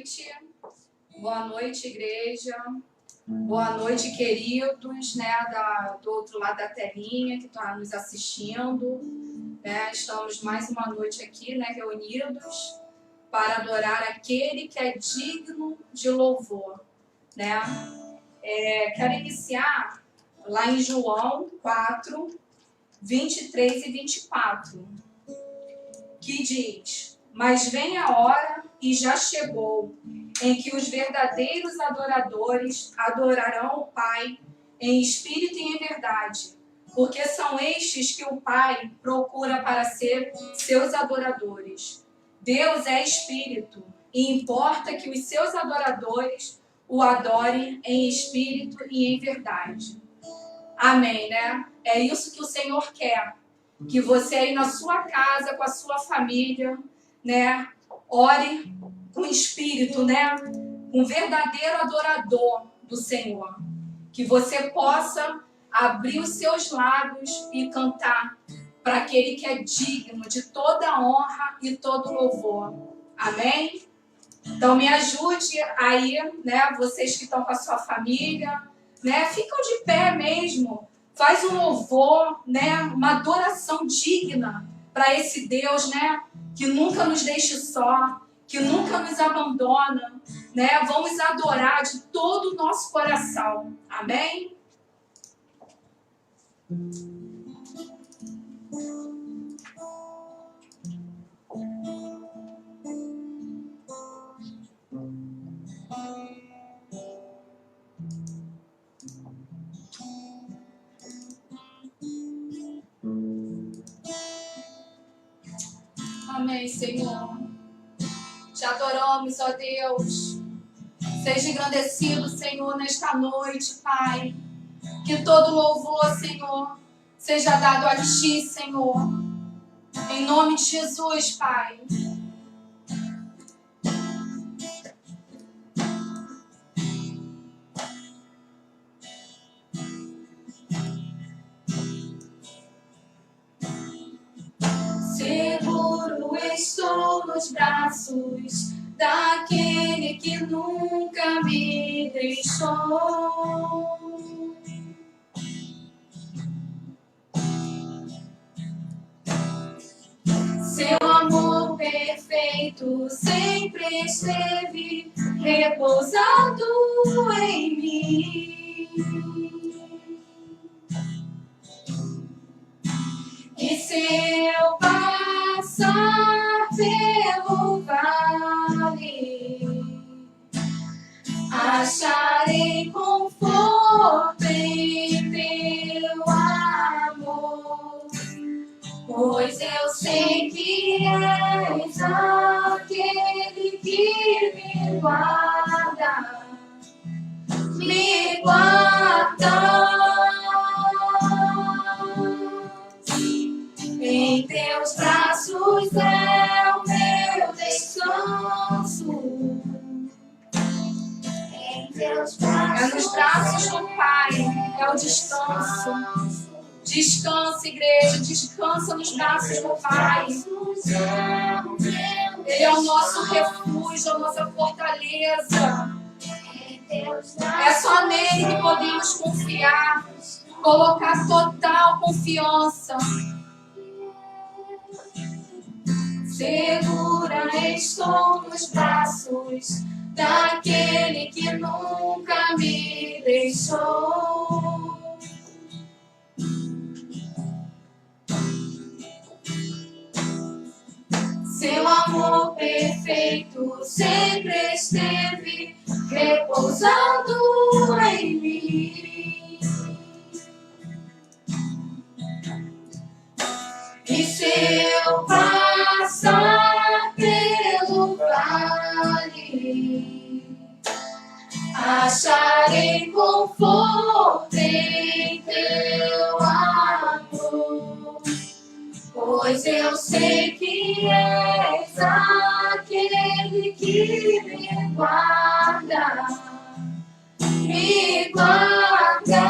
noite. Boa noite, igreja. Boa noite, queridos, né, do outro lado da telinha que está nos assistindo. Né? Estamos mais uma noite aqui, né, reunidos para adorar aquele que é digno de louvor. Né? Quero iniciar lá em João 4, 23 e 24, que diz: Mas vem a hora, e já chegou, em que os verdadeiros adoradores adorarão o Pai em espírito e em verdade, porque são estes que o Pai procura para ser seus adoradores. Deus é espírito, e importa que os seus adoradores o adorem em espírito e em verdade. Amém, né? É isso que o Senhor quer. Que você aí na sua casa, com a sua família, né, ore com espírito, né, um verdadeiro adorador do Senhor. Que você possa abrir os seus lábios e cantar para aquele que é digno de toda honra e todo louvor. Amém? Então me ajude aí, né, vocês que estão com a sua família, né, ficam de pé mesmo. Faz um louvor, né, uma adoração digna para esse Deus, né, que nunca nos deixa só, que nunca nos abandona, né? Vamos adorar de todo o nosso coração. Amém? Amém, Senhor. Te adoramos, ó Deus. Seja engrandecido, Senhor, nesta noite, Pai. Que todo louvor, Senhor, seja dado a Ti, Senhor. Em nome de Jesus, Pai. Seguro estou nos braços daquele que nunca me deixou. Seu amor perfeito sempre esteve repousado em mim. E se eu passar pelo vale, acharei conforto em teu amor, pois eu sei que és aquele que me guarda, me guarda. Em teus braços é o meu descanso. Em teus braços é nos braços do Pai, é o descanso. Descansa, igreja, descansa nos braços do Pai. Ele é o nosso refúgio, a nossa fortaleza. É só nele que podemos confiar, colocar total confiança. Segura estou nos braços daquele que nunca me deixou. Seu amor perfeito sempre esteve repousado em mim. E se eu passar pelo vale, acharei conforto em teu amor, pois eu sei que és aquele que me guarda, me guarda.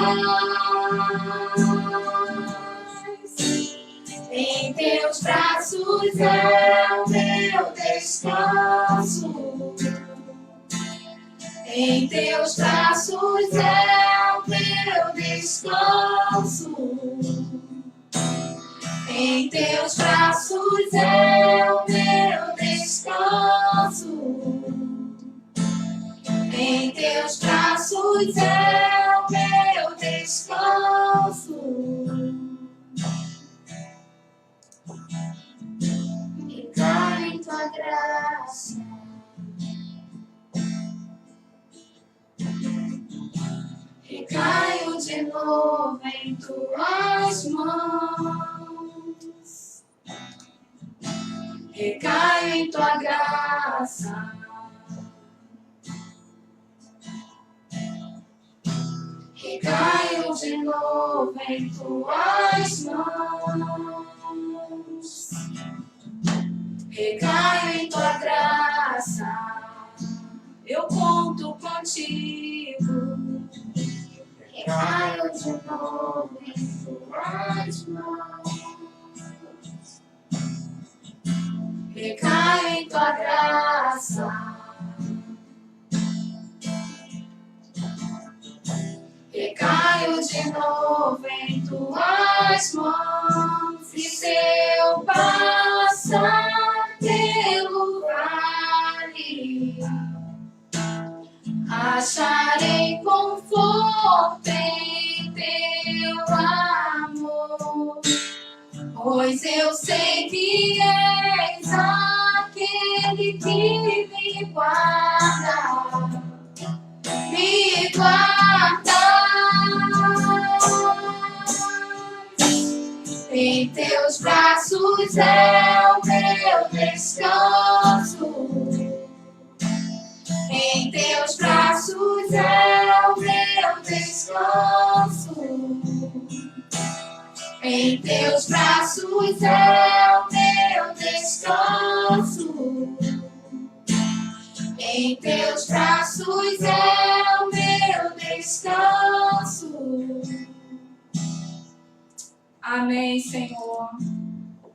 Em teus braços é o meu descanso. Em teus braços é o meu descanso. Em teus braços é o meu descanso. Em teus braços é o meu descanso. Recaio em tua graça. Recaio de novo em tuas mãos. Recaio em tua graça. Recaio de novo em tuas mãos. Recaio em tua graça. Eu conto contigo. Recaio de novo em tuas mãos. Recaio em tua graça. Recaio de novo em tuas mãos. E se eu passar pelo vale, acharei conforto em teu amor, pois eu sei que és aquele que me guarda, me guarda. Em teus braços é o meu descanso. Em teus braços é o meu descanso. Em teus braços é o meu descanso. Em teus braços é o meu descanso. Amém, Senhor.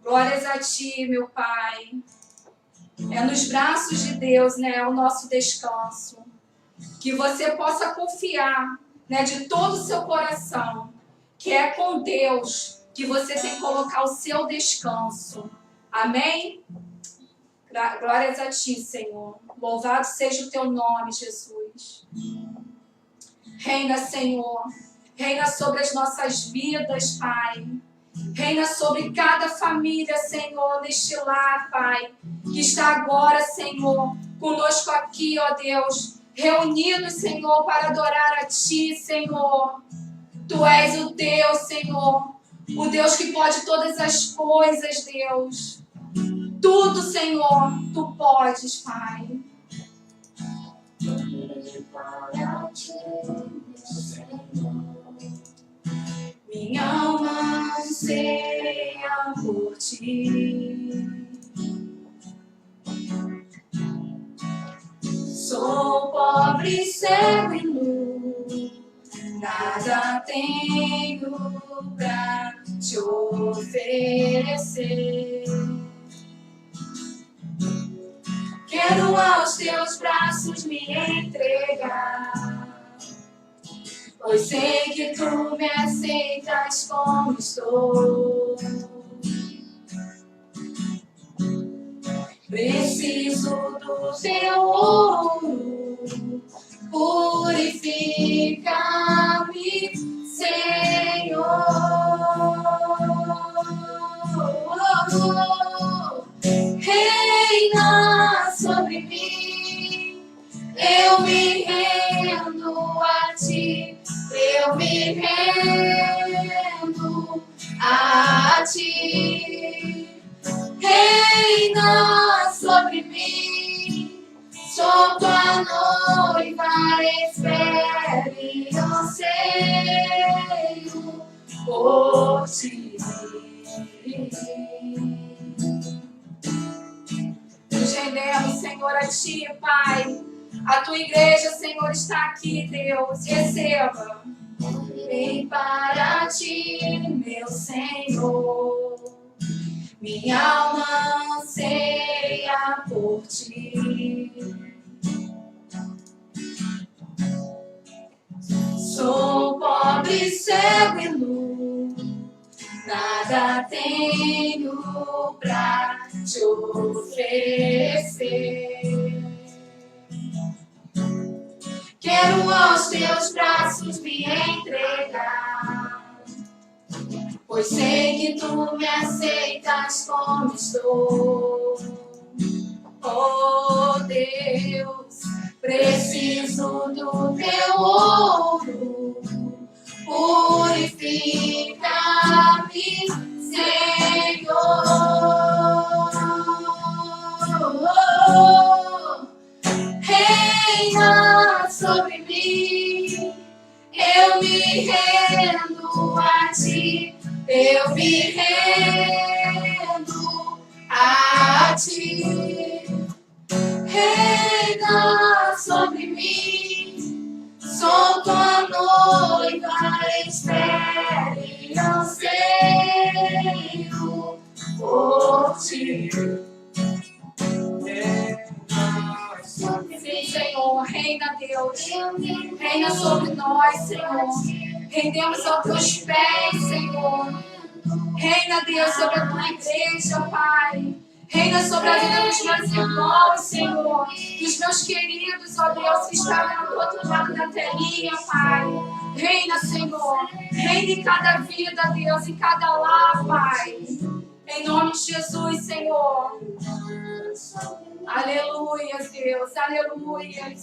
Glórias a Ti, meu Pai. É nos braços de Deus, né, o nosso descanso. Que você possa confiar, né, de todo o seu coração, que é com Deus que você tem que colocar o seu descanso. Amém? Glórias a Ti, Senhor. Louvado seja o Teu nome, Jesus. Reina, Senhor. Reina sobre as nossas vidas, Pai. Reina sobre cada família, Senhor, neste lar, Pai, que está agora, Senhor, conosco aqui, ó Deus, reunidos, Senhor, para adorar a Ti, Senhor. Tu és o Deus, Senhor, o Deus que pode todas as coisas, Deus. Tudo, Senhor, Tu podes, Pai. Para Ti, Senhor. Minha alma anseia por Ti. Sou pobre, cego e nu, nada tenho pra Te oferecer. Quero aos Teus braços me entregar, pois sei que Tu me aceitas como estou. Preciso do Teu ouro, purifica-me, Senhor. Reina sobre mim, eu me rendo a Ti. Eu me rendo a Ti. Reina sobre mim, sou Tua noiva, espere, anseio por Ti. Nos rendemos, Senhor, a Ti, Pai. A Tua igreja, Senhor, está aqui, Deus. Receba. Vem para Ti, meu Senhor. Minha alma anseia por Ti. Sou pobre, cego e nu, nada tenho pra te oferecer. Quero aos teus braços me entregar, pois sei que tu me aceitas como estou. Oh Deus, preciso do teu ouro, purifica-me, Senhor. Reina sobre mim, eu me rendo a ti, eu me rendo a ti. Reina sobre mim, sou tua noiva, espero e anseio por ti. Sim, Senhor, reina Deus, reina sobre nós, Senhor. Rendemos aos teus pés, Senhor. Reina, Deus, sobre a tua igreja, Pai. Reina sobre a vida dos meus irmãos, Senhor. Dos meus queridos, ó Deus, que estão do outro lado da telinha, Pai. Reina, Senhor. Reina em cada vida, Deus, em cada lar, Pai. Em nome de Jesus, Senhor. Aleluia, Deus, aleluia.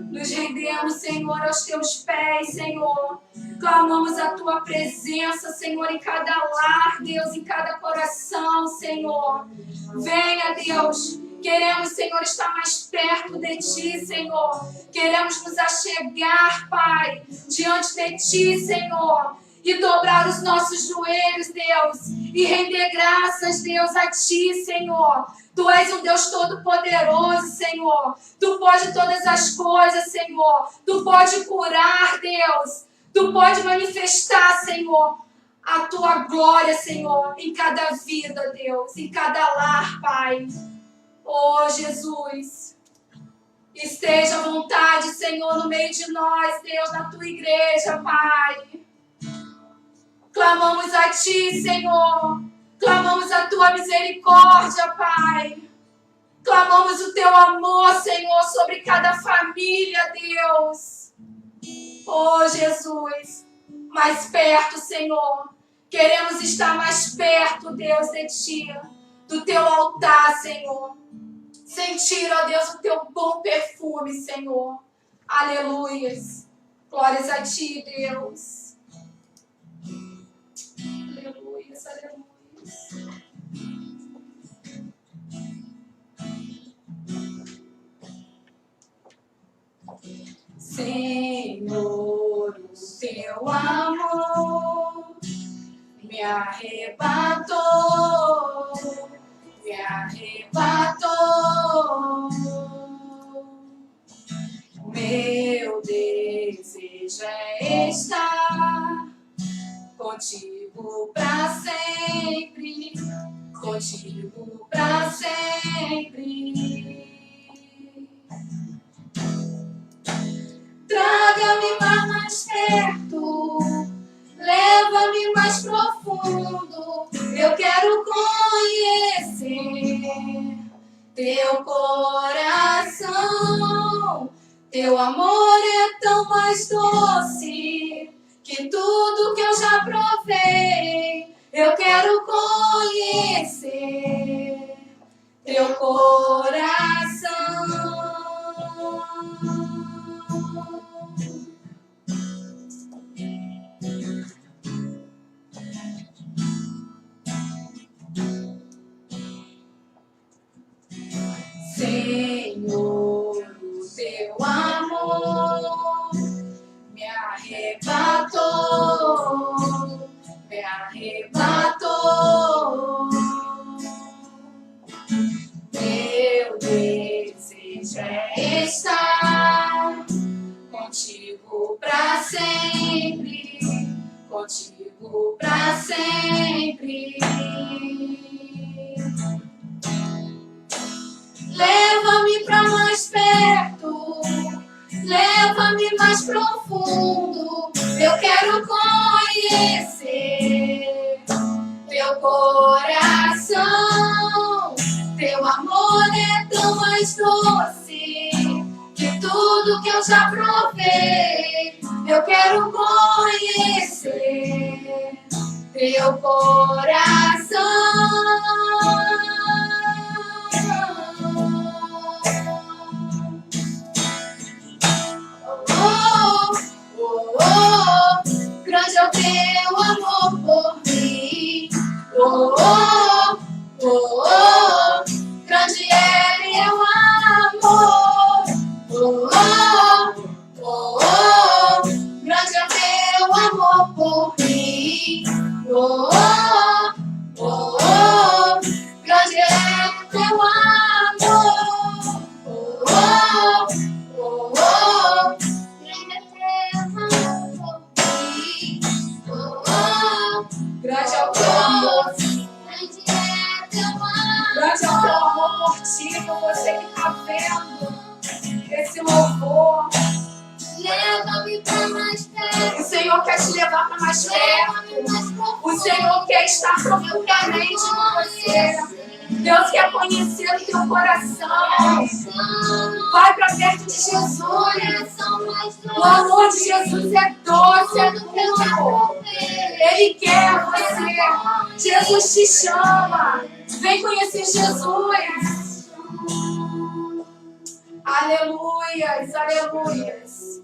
Nos rendemos, Senhor, aos teus pés, Senhor. Clamamos a tua presença, Senhor, em cada lar, Deus, em cada coração, Senhor. Venha, Deus. Queremos, Senhor, estar mais perto de ti, Senhor. Queremos nos achegar, Pai, diante de ti, Senhor. E dobrar os nossos joelhos, Deus. E render graças, Deus, a ti, Senhor. Tu és um Deus todo-poderoso, Senhor. Tu pode todas as coisas, Senhor. Tu pode curar, Deus. Tu pode manifestar, Senhor, a tua glória, Senhor, em cada vida, Deus. Em cada lar, Pai. Oh, Jesus. Esteja à vontade, Senhor, no meio de nós, Deus, na tua igreja, Pai. Clamamos a ti, Senhor. Clamamos a tua misericórdia, Pai. Clamamos o teu amor, Senhor, sobre cada família, Deus. Oh, Jesus, mais perto, Senhor. Queremos estar mais perto, Deus, de ti, do teu altar, Senhor. Sentir, ó Deus, o teu bom perfume, Senhor. Aleluias. Glórias a ti, Deus. Aleluias, aleluias. Senhor, o teu amor me arrebatou, me arrebatou. Meu desejo é estar contigo pra sempre, contigo pra sempre. Traga-me mais perto, leva-me mais profundo. Eu quero conhecer teu coração. Teu amor é tão mais doce que tudo que eu já provei. Eu quero conhecer teu coração. Senhor, o teu amor me arrebatou, me arrebatou. Meu desejo é estar contigo pra sempre, contigo pra sempre. Leva-me pra mais perto, leva-me mais profundo. conhecer teu coração. Teu amor é tão mais doce que tudo que eu já provei. Eu quero conhecer teu coração. Oh, oh, oh, grande é o teu amor por mim. Oh, oh, oh, oh, grande é teu amor. Oh, oh, oh, oh, grande é teu amor por mim. Oh, oh, oh, oh, grande é teu amor. Oh, oh, oh, oh, grande é teu amor por mim. Oh, oh, grande é o teu amor. Grande é teu amor. Grande é o teu amor por ti, por você que está vendo esse louvor. Leva-me para mais perto. O Senhor quer te levar para mais perto. O Senhor quer estar profundamente com você. Deus quer conhecer o teu coração. Vai para perto de Jesus. O amor de Jesus é doce, é puro. Ele quer você. Jesus te chama. Vem conhecer Jesus. Aleluias, aleluias.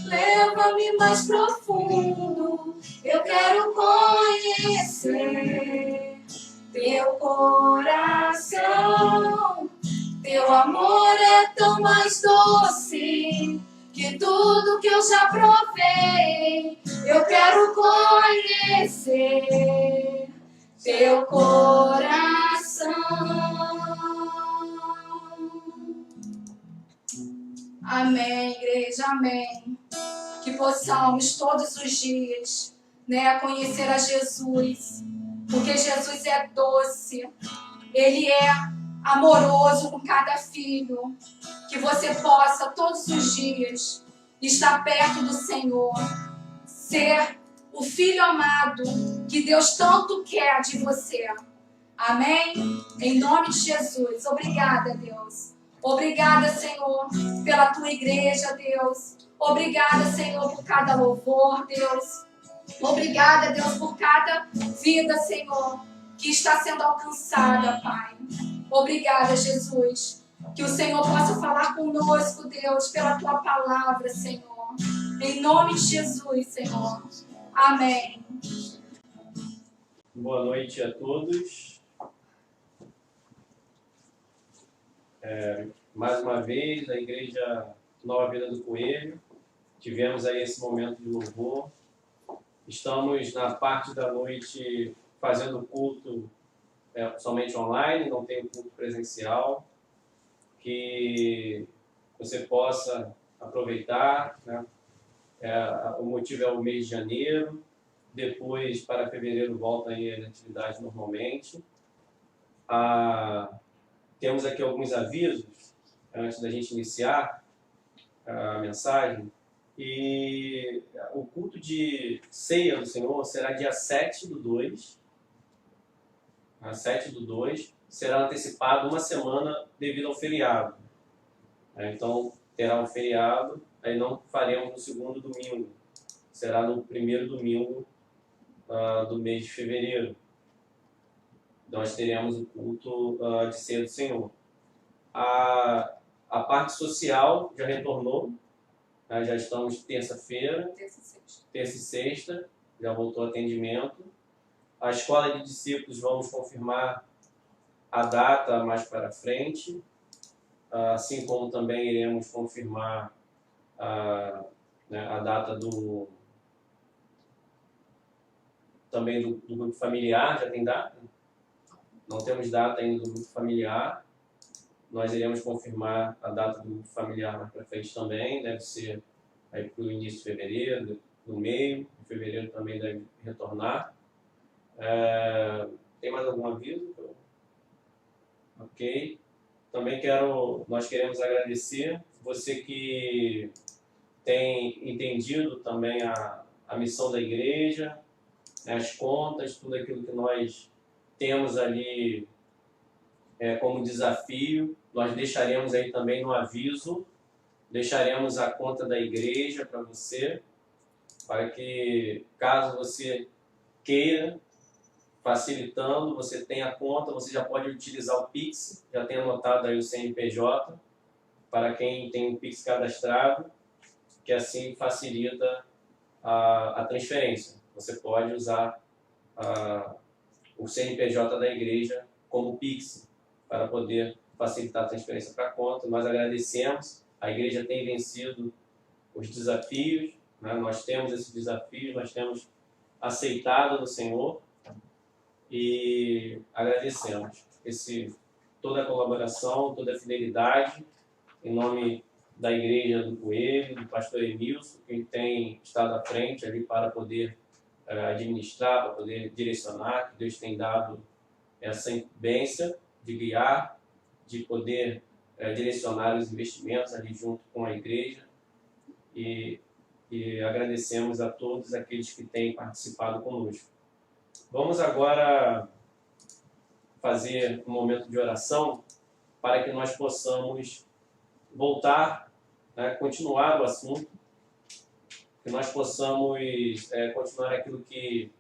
Leva-me mais profundo. Eu quero conhecer teu coração. Teu amor é tão mais doce que tudo que eu já provei. Eu quero conhecer teu coração. Amém, igreja, amém. Que possamos todos os dias, conhecer a Jesus, porque Jesus é doce, Ele é amoroso com cada filho. Que você possa todos os dias estar perto do Senhor, ser o filho amado que Deus tanto quer de você. Amém? Em nome de Jesus. Obrigada, Deus. Obrigada, Senhor, pela tua igreja, Deus. Obrigada, Senhor, por cada louvor, Deus. Obrigada, Deus, por cada vida, Senhor, que está sendo alcançada, Pai. Obrigada, Jesus. Que o Senhor possa falar conosco, Deus, pela tua palavra, Senhor. Em nome de Jesus, Senhor. Amém. Boa noite a todos. Mais uma vez, a Igreja Nova Vida do Coelho. Tivemos aí esse momento de louvor. Estamos na parte da noite fazendo culto somente online, não tem culto presencial. Que você possa aproveitar, né? O motivo é o mês de janeiro. Depois, para fevereiro, volta aí a atividade normalmente. Temos aqui alguns avisos antes da gente iniciar a mensagem. E o culto de ceia do Senhor será dia 7/2. 7/2 será antecipado uma semana devido ao feriado. Então, terá um feriado, aí não faremos no segundo domingo. Será no primeiro domingo do mês de fevereiro. Nós teremos o culto de ceia do Senhor. A parte social já retornou. Já estamos terça-feira, terça e sexta, já voltou o atendimento. A escola de discípulos, vamos confirmar a data mais para frente, assim como também iremos confirmar a data também do grupo familiar. Já tem data? Não temos data ainda do grupo familiar. Nós iremos confirmar a data do grupo familiar mais para frente também. Deve ser aí para o início de fevereiro, no meio de fevereiro também deve retornar. Tem mais algum aviso? Ok. Também nós queremos agradecer você que tem entendido também a missão da igreja, né, as contas, tudo aquilo que nós temos ali como desafio. Nós deixaremos aí também no aviso, deixaremos a conta da igreja para você, para que, caso você queira, facilitando, você tem a conta, você já pode utilizar o Pix, já tem anotado aí o CNPJ, para quem tem o Pix cadastrado, que assim facilita a transferência. Você pode usar o CNPJ da igreja como Pix, para poder facilitar a transferência para a conta. Nós agradecemos, a igreja tem vencido os desafios, né? Nós temos esses desafios, nós temos aceitado no Senhor, e agradecemos toda a colaboração, toda a fidelidade, em nome da Igreja do Coelho, do pastor Emilson, que tem estado à frente ali para poder administrar, para poder direcionar, que Deus tem dado essa incumbência de guiar, de poder direcionar os investimentos ali junto com a Igreja, e agradecemos a todos aqueles que têm participado conosco. Vamos agora fazer um momento de oração para que nós possamos voltar, né, continuar o assunto, que nós possamos continuar aquilo que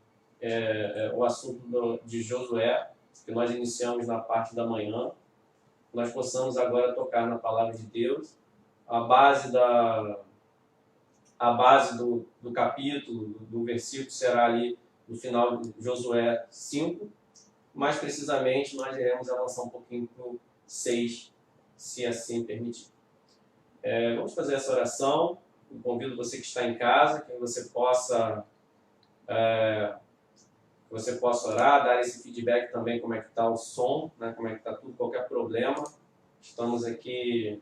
o assunto de Josué, que nós iniciamos na parte da manhã. Nós possamos agora tocar na palavra de Deus, a base do capítulo, do versículo será ali no final de Josué 5, mais precisamente nós iremos avançar um pouquinho para o 6, se assim permitir. Vamos fazer essa oração. Eu convido você que está em casa, que você possa orar, dar esse feedback também, como é que está o som, né, como é que está tudo, qualquer problema. Estamos aqui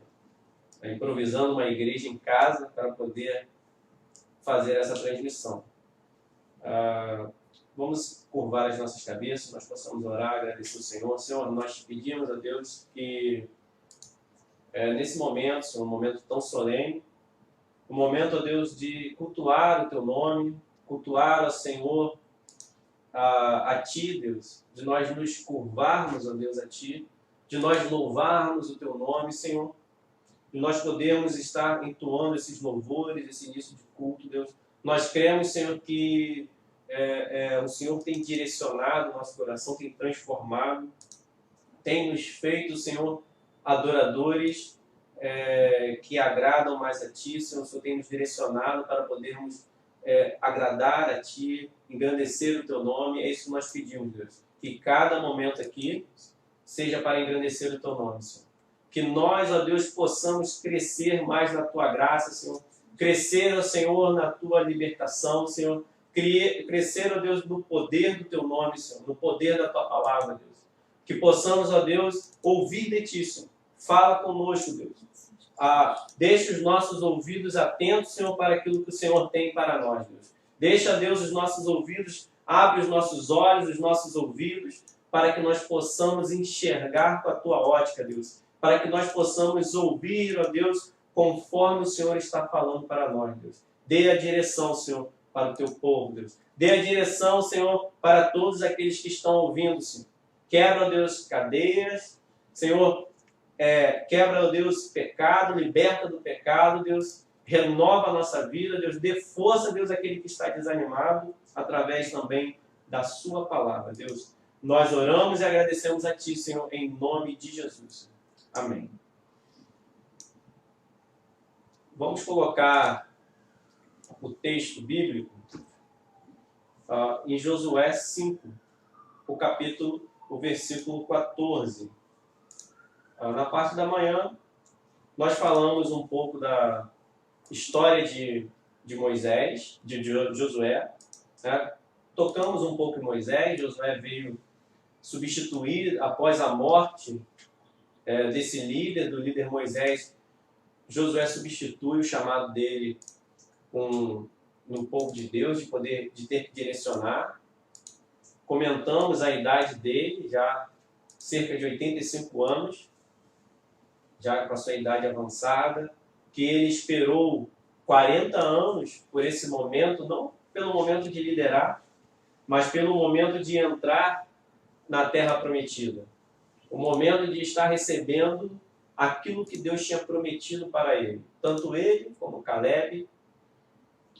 improvisando uma igreja em casa para poder fazer essa transmissão. Vamos curvar as nossas cabeças, nós possamos orar, agradecer o Senhor. Senhor, nós pedimos a Deus que nesse momento, Senhor, um momento tão solene, um momento, ó Deus, de cultuar o Teu nome, cultuar, ó Senhor, a Ti, Deus, de nós nos curvarmos, ó Deus, a Ti, de nós louvarmos o Teu nome, Senhor, de nós podermos estar entoando esses louvores, esse início de culto, Deus. Nós cremos, Senhor, que o Senhor tem direcionado o nosso coração, tem transformado, tem nos feito, Senhor, adoradores que agradam mais a Ti, Senhor. O Senhor tem nos direcionado para podermos agradar a Ti, engrandecer o Teu nome. É isso que nós pedimos, Deus. Que cada momento aqui seja para engrandecer o Teu nome, Senhor. Que nós, ó Deus, possamos crescer mais na Tua graça, Senhor. Crescer, ó Senhor, na Tua libertação, Senhor. Crescer, ó Deus, no poder do Teu nome, Senhor. No poder da Tua palavra, Deus. Que possamos, ó Deus, ouvir de Ti, Senhor. Fala conosco, Deus. Deixa os nossos ouvidos atentos, Senhor, para aquilo que o Senhor tem para nós, Deus. Deixa, Deus, os nossos ouvidos, abre os nossos olhos, os nossos ouvidos, para que nós possamos enxergar com a Tua ótica, Deus. Para que nós possamos ouvir, ó Deus, conforme o Senhor está falando para nós, Deus. Dê a direção, Senhor, para o Teu povo, Deus. Dê a direção, Senhor, para todos aqueles que estão ouvindo, Senhor. Quebra, ó Deus, cadeias, Senhor, quebra, ó Deus, pecado, liberta do pecado, Deus, renova a nossa vida, Deus, dê força, Deus, àquele que está desanimado, através também da Sua palavra, Deus. Nós oramos e agradecemos a Ti, Senhor, em nome de Jesus. Amém. Vamos colocar o texto bíblico em Josué 5, o versículo 14. Na parte da manhã, nós falamos um pouco da história de Moisés, de Josué, né? Tocamos um pouco em Moisés. Josué veio substituir, após a morte desse líder, do líder Moisés, Josué substitui o chamado dele no povo de Deus, de ter que direcionar. Comentamos a idade dele, já cerca de 85 anos, já com a sua idade avançada, que ele esperou 40 anos por esse momento, não pelo momento de liderar, mas pelo momento de entrar na terra prometida. O momento de estar recebendo aquilo que Deus tinha prometido para ele. Tanto ele como Caleb,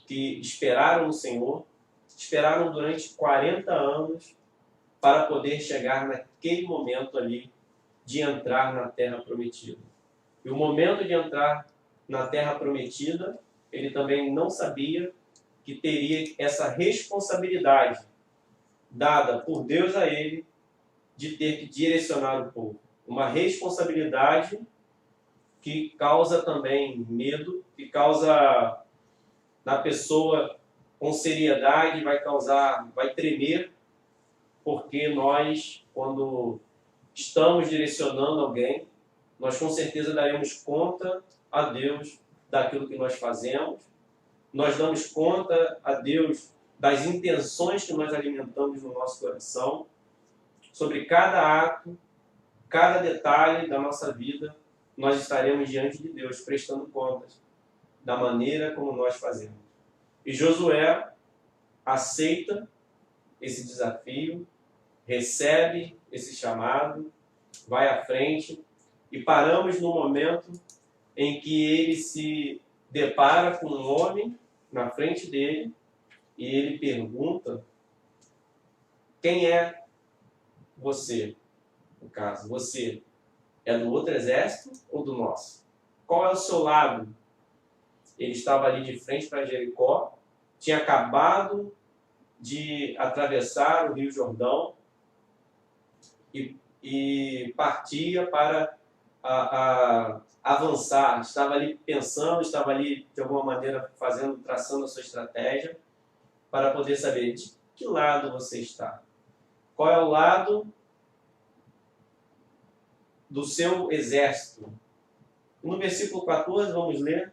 que esperaram no Senhor, esperaram durante 40 anos para poder chegar naquele momento ali de entrar na terra prometida. E o momento de entrar na terra prometida, ele também não sabia que teria essa responsabilidade dada por Deus a ele de ter que direcionar o povo. Uma responsabilidade que causa também medo, que causa na pessoa com seriedade, vai tremer, porque nós, quando estamos direcionando alguém, nós com certeza daremos conta a Deus daquilo que nós fazemos, nós damos conta a Deus das intenções que nós alimentamos no nosso coração, sobre cada ato, cada detalhe da nossa vida, nós estaremos diante de Deus, prestando contas da maneira como nós fazemos. E Josué aceita esse desafio, recebe esse chamado, vai à frente, e paramos no momento em que ele se depara com um homem na frente dele, e ele pergunta: quem é você? No caso, você é do outro exército ou do nosso? Qual é o seu lado? Ele estava ali de frente para Jericó, tinha acabado de atravessar o Rio Jordão e partia para avançar. Estava ali pensando, estava ali de alguma maneira traçando a sua estratégia para poder saber de que lado você está. Qual é o lado do seu exército? No versículo 14, vamos ler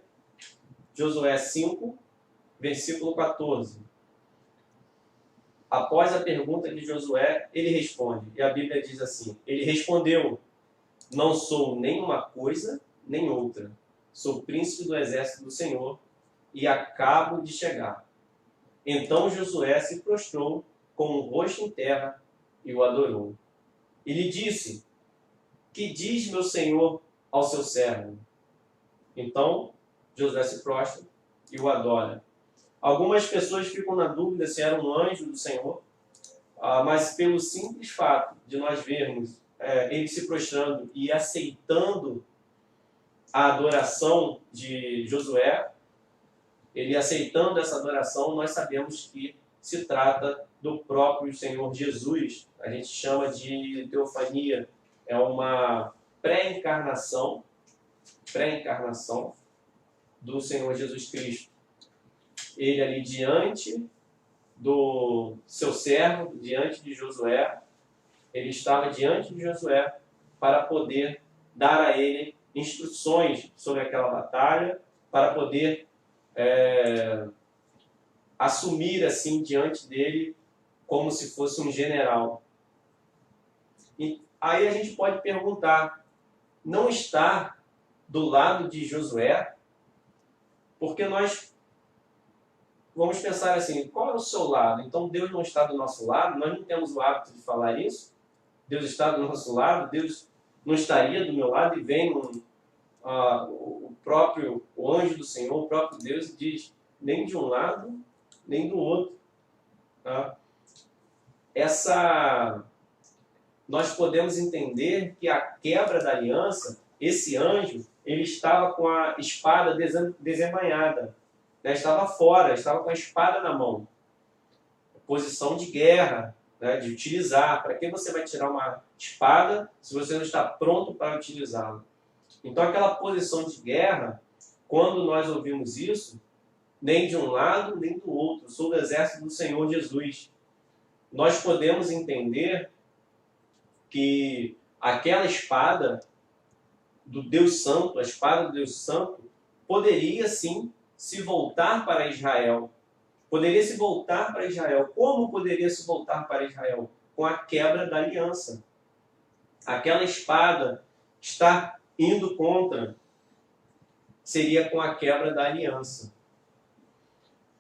Josué 5, versículo 14. Após a pergunta de Josué, ele responde, e a Bíblia diz assim: ele respondeu: não sou nem uma coisa, nem outra. Sou príncipe do exército do Senhor e acabo de chegar. Então Josué se prostrou com o rosto em terra e o adorou. E lhe disse: que diz meu senhor ao seu servo? Então Josué se prostra e o adora. Algumas pessoas ficam na dúvida se era um anjo do Senhor, mas pelo simples fato de nós vermos ele se prostrando e aceitando a adoração de Josué, ele aceitando essa adoração, nós sabemos que se trata do próprio Senhor Jesus. A gente chama de teofania, é uma pré-encarnação do Senhor Jesus Cristo. Ele ali diante do seu servo, diante de Josué, ele estava diante de Josué para poder dar a ele instruções sobre aquela batalha, para poder assumir assim diante dele como se fosse um general. E aí a gente pode perguntar, não está do lado de Josué? Porque nós vamos pensar assim, qual é o seu lado? Então Deus não está do nosso lado? Nós não temos o hábito de falar isso? Deus está do nosso lado? Deus não estaria do meu lado? E vem o anjo do Senhor, o próprio Deus, e diz, nem de um lado, nem do outro. Tá? Nós podemos entender que a quebra da aliança, esse anjo, ele estava com a espada desembainhada, né? Estava fora, estava com a espada na mão. Posição de guerra, né? De utilizar. Para que você vai tirar uma espada se você não está pronto para utilizá-la? Então aquela posição de guerra, quando nós ouvimos isso, nem de um lado nem do outro, sou do exército do Senhor Jesus, nós podemos entender que aquela espada do Deus Santo, a espada do Deus Santo, poderia sim se voltar para Israel. Poderia se voltar para Israel. Como poderia se voltar para Israel? Com a quebra da aliança. Aquela espada está indo contra, seria com a quebra da aliança.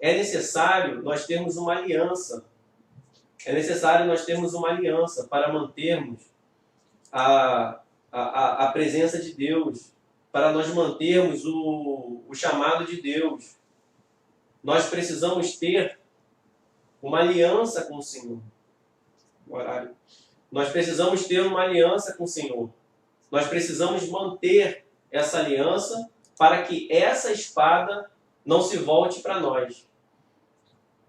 é necessário nós termos uma aliança. É necessário nós termos uma aliança para mantermos a presença de Deus, para nós mantermos o chamado de Deus. Nós precisamos ter uma aliança com o Senhor. Nós precisamos ter uma aliança com o Senhor. Nós precisamos manter essa aliança para que essa espada não se volte para nós.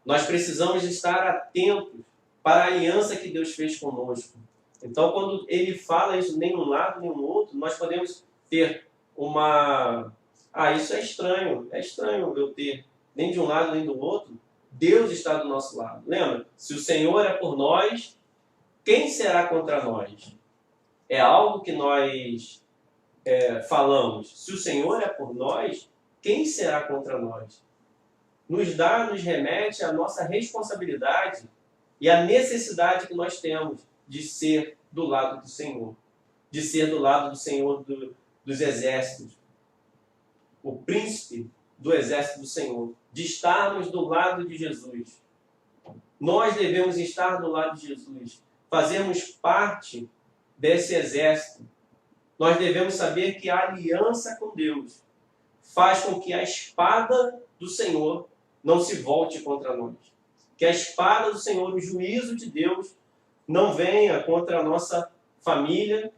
Nós precisamos estar atentos para a aliança que Deus fez conosco. Então, quando ele fala isso, nem um lado, nem um outro, nós podemos ter uma... isso é estranho eu ter nem de um lado, nem do outro. Deus está do nosso lado. Lembra? Se o Senhor é por nós, quem será contra nós? É algo que nós falamos. Se o Senhor é por nós, quem será contra nós? Nos remete à nossa responsabilidade e à necessidade que nós temos de ser do lado do Senhor. De ser do lado do Senhor dos exércitos. O príncipe do exército do Senhor. De estarmos do lado de Jesus. Nós devemos estar do lado de Jesus. Fazermos parte desse exército. Nós devemos saber que a aliança com Deus faz com que a espada do Senhor não se volte contra nós. Que a espada do Senhor, o juízo de Deus, não venha contra a nossa família,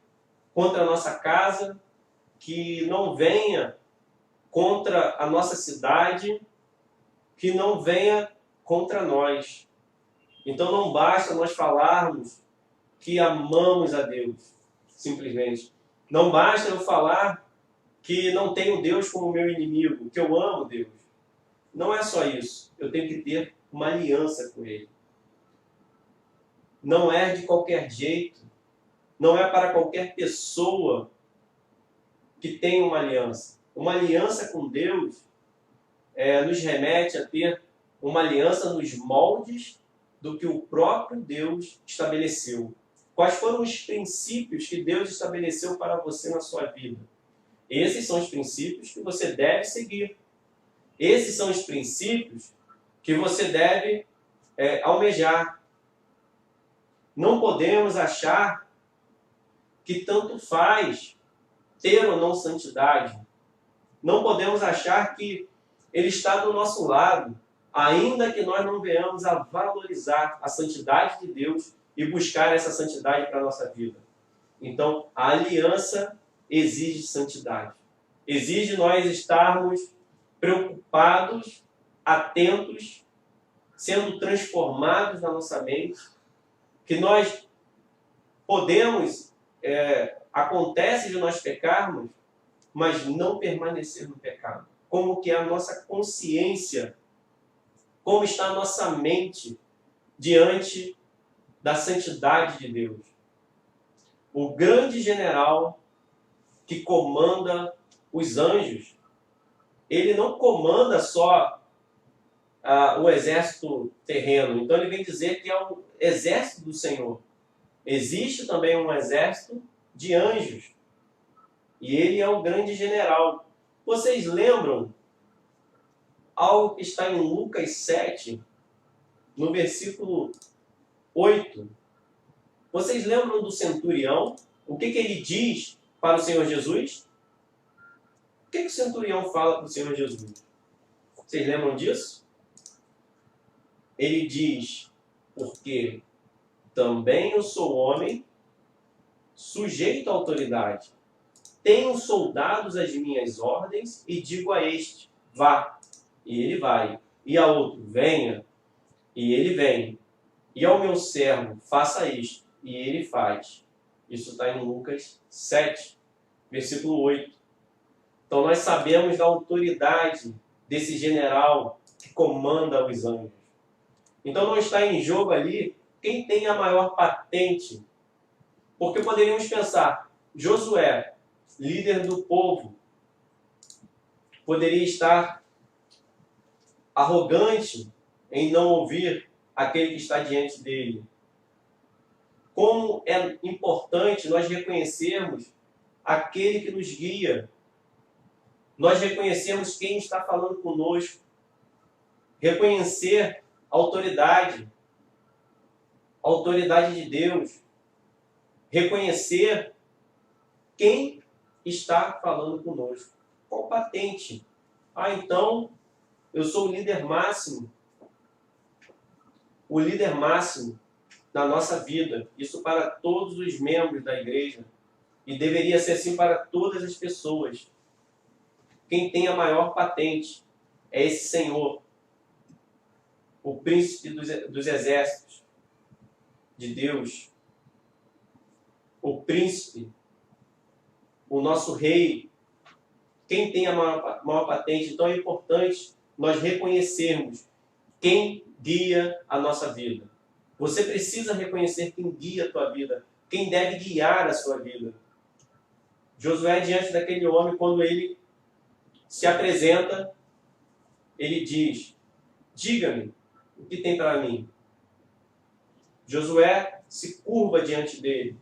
contra a nossa casa, que não venha contra a nossa cidade, que não venha contra nós. Então não basta nós falarmos que amamos a Deus, simplesmente. Não basta eu falar que não tenho Deus como meu inimigo, que eu amo Deus. Não é só isso. Eu tenho que ter uma aliança com Ele. Não é de qualquer jeito. Não é para qualquer pessoa que tem uma aliança. Uma aliança com Deus nos remete a ter uma aliança nos moldes do que o próprio Deus estabeleceu. Quais foram os princípios que Deus estabeleceu para você na sua vida? Esses são os princípios que você deve seguir. Esses são os princípios que você deve almejar. Não podemos achar que tanto faz ter ou não santidade. Não podemos achar que Ele está do nosso lado, ainda que nós não venhamos a valorizar a santidade de Deus e buscar essa santidade para a nossa vida. Então, a aliança exige santidade. Exige nós estarmos preocupados, atentos, sendo transformados na nossa mente, que nós podemos, acontece de nós pecarmos, mas não permanecer no pecado. Como que é a nossa consciência, como está a nossa mente diante da santidade de Deus. O grande general que comanda os anjos, ele não comanda só o exército terreno. Então ele vem dizer que é o exército do Senhor. Existe também um exército de anjos. E ele é o grande general. Vocês lembram algo que está em Lucas 7, no versículo 8? Vocês lembram do centurião? O que ele diz para o Senhor Jesus? O que o centurião fala para o Senhor Jesus? Vocês lembram disso? Ele diz, porque também eu sou homem, sujeito à autoridade. Tenho soldados às minhas ordens e digo a este, vá, e ele vai. E a outro, venha, e ele vem. E ao meu servo, faça isto, e ele faz. Isso está em Lucas 7, versículo 8. Então nós sabemos da autoridade desse general que comanda os anjos. Então não está em jogo ali quem tem a maior patente. Porque poderíamos pensar, Josué, líder do povo, poderia estar arrogante em não ouvir aquele que está diante dele. Como é importante nós reconhecermos aquele que nos guia. Nós reconhecemos quem está falando conosco. reconhecer a autoridade de Deus, reconhecer quem está falando conosco. Qual patente? Ah, então eu sou o líder máximo na nossa vida. Isso para todos os membros da igreja. E deveria ser assim para todas as pessoas. Quem tem a maior patente é esse Senhor, o príncipe dos exércitos de Deus, o príncipe, o nosso rei. Quem tem a maior patente? Então é importante nós reconhecermos quem guia a nossa vida. Você precisa reconhecer quem guia a tua vida, quem deve guiar a sua vida. Josué, diante daquele homem, quando ele se apresenta, ele diz: diga-me o que tem para mim. Josué se curva diante dele.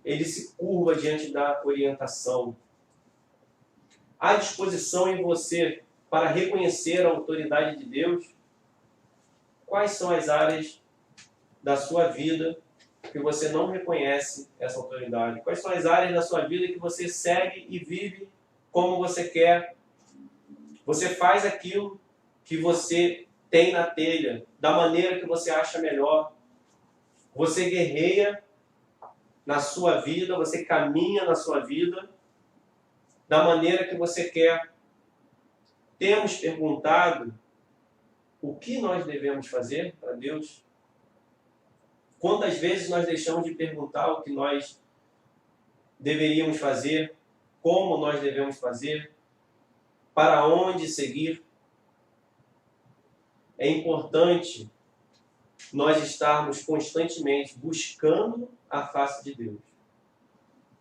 Ele se curva diante da orientação. Há disposição em você para reconhecer a autoridade de Deus? Quais são as áreas da sua vida que você não reconhece essa autoridade? Quais são as áreas da sua vida que você segue e vive como você quer? Você faz aquilo que você tem na telha, da maneira que você acha melhor. Você guerreia na sua vida, você caminha na sua vida da maneira que você quer. Temos perguntado o que nós devemos fazer para Deus? Quantas vezes nós deixamos de perguntar o que nós deveríamos fazer, como nós devemos fazer, para onde seguir? É importante nós estarmos constantemente buscando a face de Deus,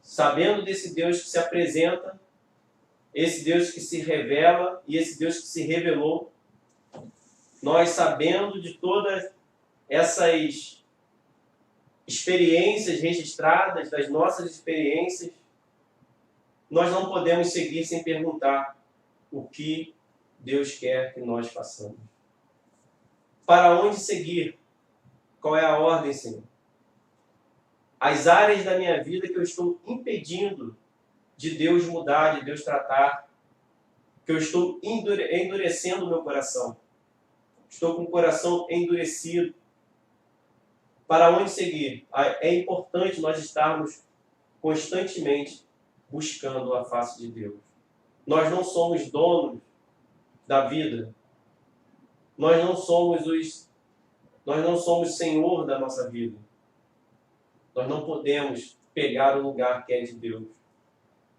sabendo desse Deus que se apresenta, esse Deus que se revela e esse Deus que se revelou. Nós sabendo de todas essas experiências registradas, das nossas experiências, nós não podemos seguir sem perguntar o que Deus quer que nós façamos. Para onde seguir? Qual é a ordem, Senhor? As áreas da minha vida que eu estou impedindo de Deus mudar, de Deus tratar, que eu estou endurecendo o meu coração. Estou com o coração endurecido. Para onde seguir? É importante nós estarmos constantemente buscando a face de Deus. Nós não somos donos da vida. Nós não somos senhor da nossa vida. Nós não podemos pegar o lugar que é de Deus.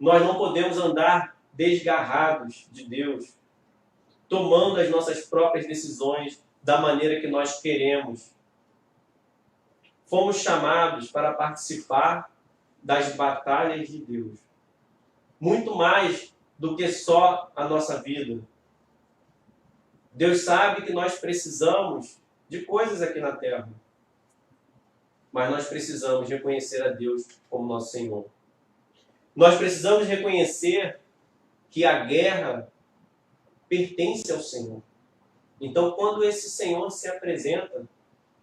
Nós não podemos andar desgarrados de Deus, tomando as nossas próprias decisões da maneira que nós queremos. Fomos chamados para participar das batalhas de Deus. Muito mais do que só a nossa vida. Deus sabe que nós precisamos de coisas aqui na terra. Mas nós precisamos reconhecer a Deus como nosso Senhor. Nós precisamos reconhecer que a guerra pertence ao Senhor. Então, quando esse Senhor se apresenta,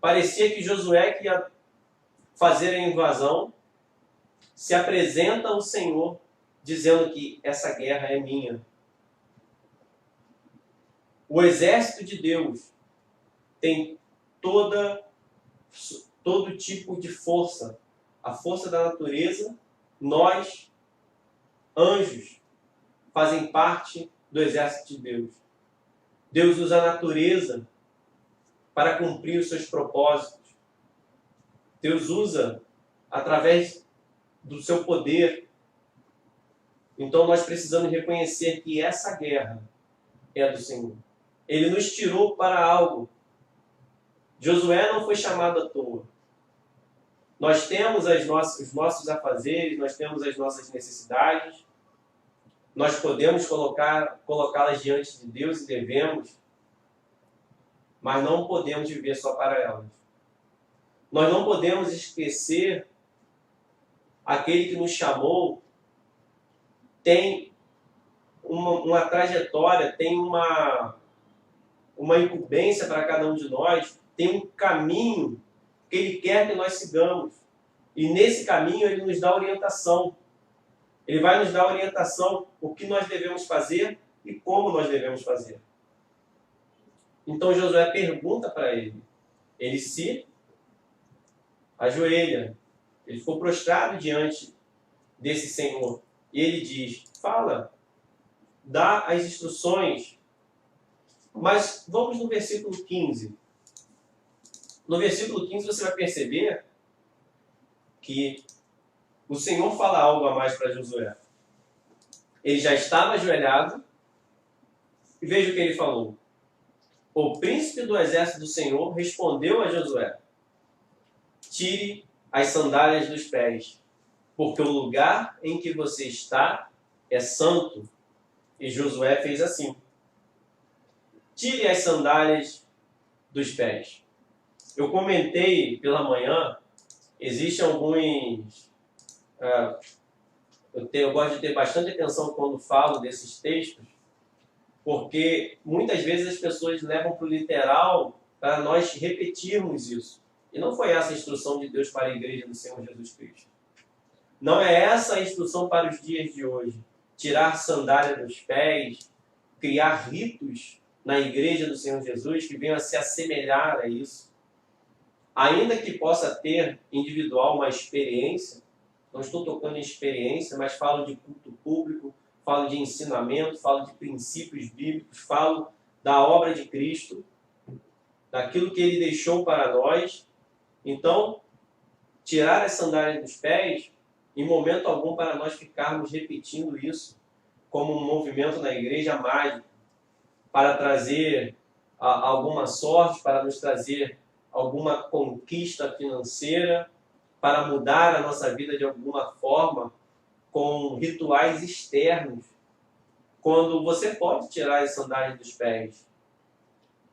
parecia que Josué que ia fazer a invasão, se apresenta ao Senhor dizendo que essa guerra é minha. O exército de Deus tem todo tipo de força. A força da natureza, nós, anjos, fazem parte do exército de Deus. Deus usa a natureza para cumprir os seus propósitos. Deus usa através do seu poder. Então nós precisamos reconhecer que essa guerra é do Senhor. Ele nos tirou para algo. Josué não foi chamado à toa. Nós temos os nossos afazeres, nós temos as nossas necessidades, nós podemos colocá-las diante de Deus e devemos, mas não podemos viver só para elas. Nós não podemos esquecer aquele que nos chamou, tem uma trajetória, tem uma incumbência para cada um de nós, tem um caminho que Ele quer que nós sigamos. E nesse caminho Ele nos dá orientação. Ele vai nos dar orientação o que nós devemos fazer e como nós devemos fazer. Então Josué pergunta para ele. Ele se ajoelha. Ele ficou prostrado diante desse Senhor. E ele diz, fala, dá as instruções. Mas vamos no versículo 15. No versículo 15 você vai perceber que o Senhor fala algo a mais para Josué. Ele já estava ajoelhado e veja o que ele falou. O príncipe do exército do Senhor respondeu a Josué, tire as sandálias dos pés, porque o lugar em que você está é santo. E Josué fez assim. Tire as sandálias dos pés. Eu comentei pela manhã, existem alguns... eu gosto de ter bastante atenção quando falo desses textos, porque muitas vezes as pessoas levam para o literal para nós repetirmos isso. E não foi essa a instrução de Deus para a igreja do Senhor Jesus Cristo. Não é essa a instrução para os dias de hoje. Tirar sandália dos pés, criar ritos na igreja do Senhor Jesus que venham a se assemelhar a isso. Ainda que possa ter individual uma experiência, não estou tocando em experiência, mas falo de culto público, falo de ensinamento, falo de princípios bíblicos, falo da obra de Cristo, daquilo que Ele deixou para nós. Então, tirar as sandálias dos pés, em momento algum para nós ficarmos repetindo isso como um movimento na igreja mágico, para trazer alguma sorte, para nos trazer alguma conquista financeira, para mudar a nossa vida de alguma forma, com rituais externos, quando você pode tirar as sandálias dos pés,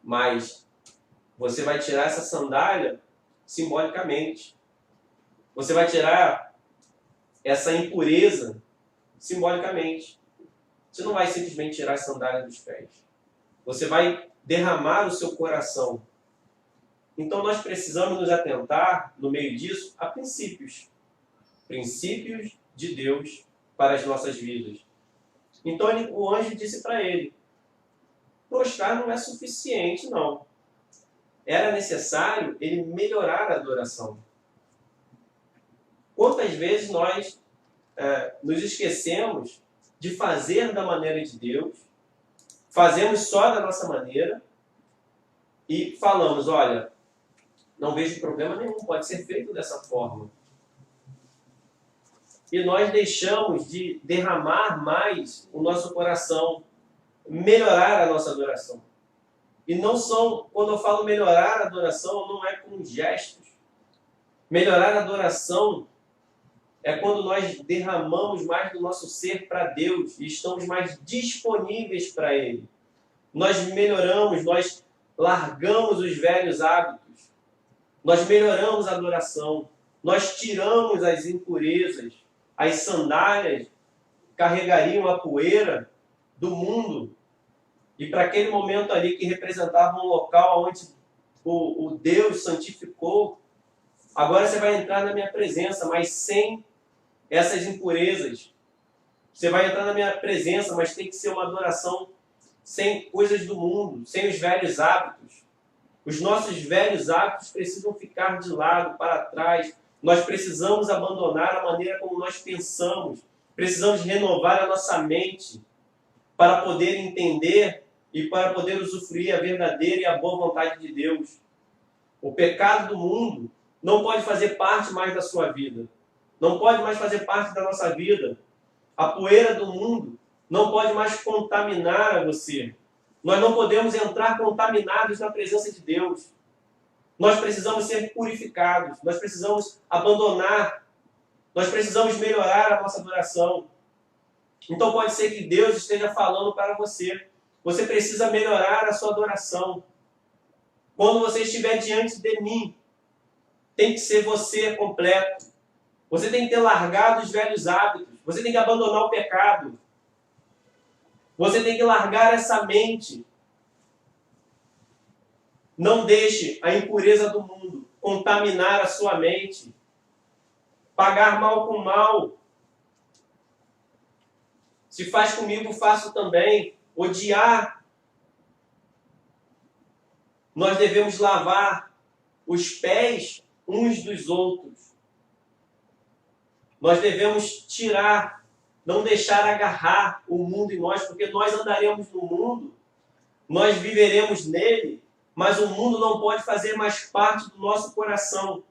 mas você vai tirar essa sandália simbolicamente. Você vai tirar essa impureza simbolicamente. Você não vai simplesmente tirar a sandália dos pés. Você vai derramar o seu coração. Então nós precisamos nos atentar, no meio disso, a princípios. Princípios de Deus para as nossas vidas. Então o anjo disse para ele, prostrar não é suficiente, não. Era necessário ele melhorar a adoração. Quantas vezes nós nos esquecemos de fazer da maneira de Deus, fazemos só da nossa maneira e falamos, olha, não vejo problema nenhum, pode ser feito dessa forma. E nós deixamos de derramar mais o nosso coração, melhorar a nossa adoração. E não são, quando eu falo melhorar a adoração, não é com gestos. Melhorar a adoração é quando nós derramamos mais do nosso ser para Deus e estamos mais disponíveis para Ele. Nós melhoramos, nós largamos os velhos hábitos, nós melhoramos a adoração, nós tiramos as impurezas, as sandálias carregariam a poeira do mundo e para aquele momento ali que representava um local onde o Deus santificou, agora você vai entrar na minha presença, mas sem essas impurezas. Você vai entrar na minha presença, mas tem que ser uma adoração sem coisas do mundo, sem os velhos hábitos. Os nossos velhos hábitos precisam ficar de lado, para trás. Nós precisamos abandonar a maneira como nós pensamos. Precisamos renovar a nossa mente para poder entender e para poder usufruir a verdadeira e a boa vontade de Deus. O pecado do mundo não pode fazer parte mais da sua vida. Não pode mais fazer parte da nossa vida. A poeira do mundo não pode mais contaminar você. Nós não podemos entrar contaminados na presença de Deus. Nós precisamos ser purificados. Nós precisamos abandonar. Nós precisamos melhorar a nossa adoração. Então pode ser que Deus esteja falando para você. Você precisa melhorar a sua adoração. Quando você estiver diante de mim, tem que ser você completo. Você tem que ter largado os velhos hábitos. Você tem que abandonar o pecado. Você tem que largar essa mente Não deixe a impureza do mundo contaminar a sua mente. Pagar mal com mal. Se faz comigo, faço também. Odiar. Nós devemos lavar os pés uns dos outros. Nós devemos tirar, não deixar agarrar o mundo em nós, porque nós andaremos no mundo, nós viveremos nele, mas o mundo não pode fazer mais parte do nosso coração.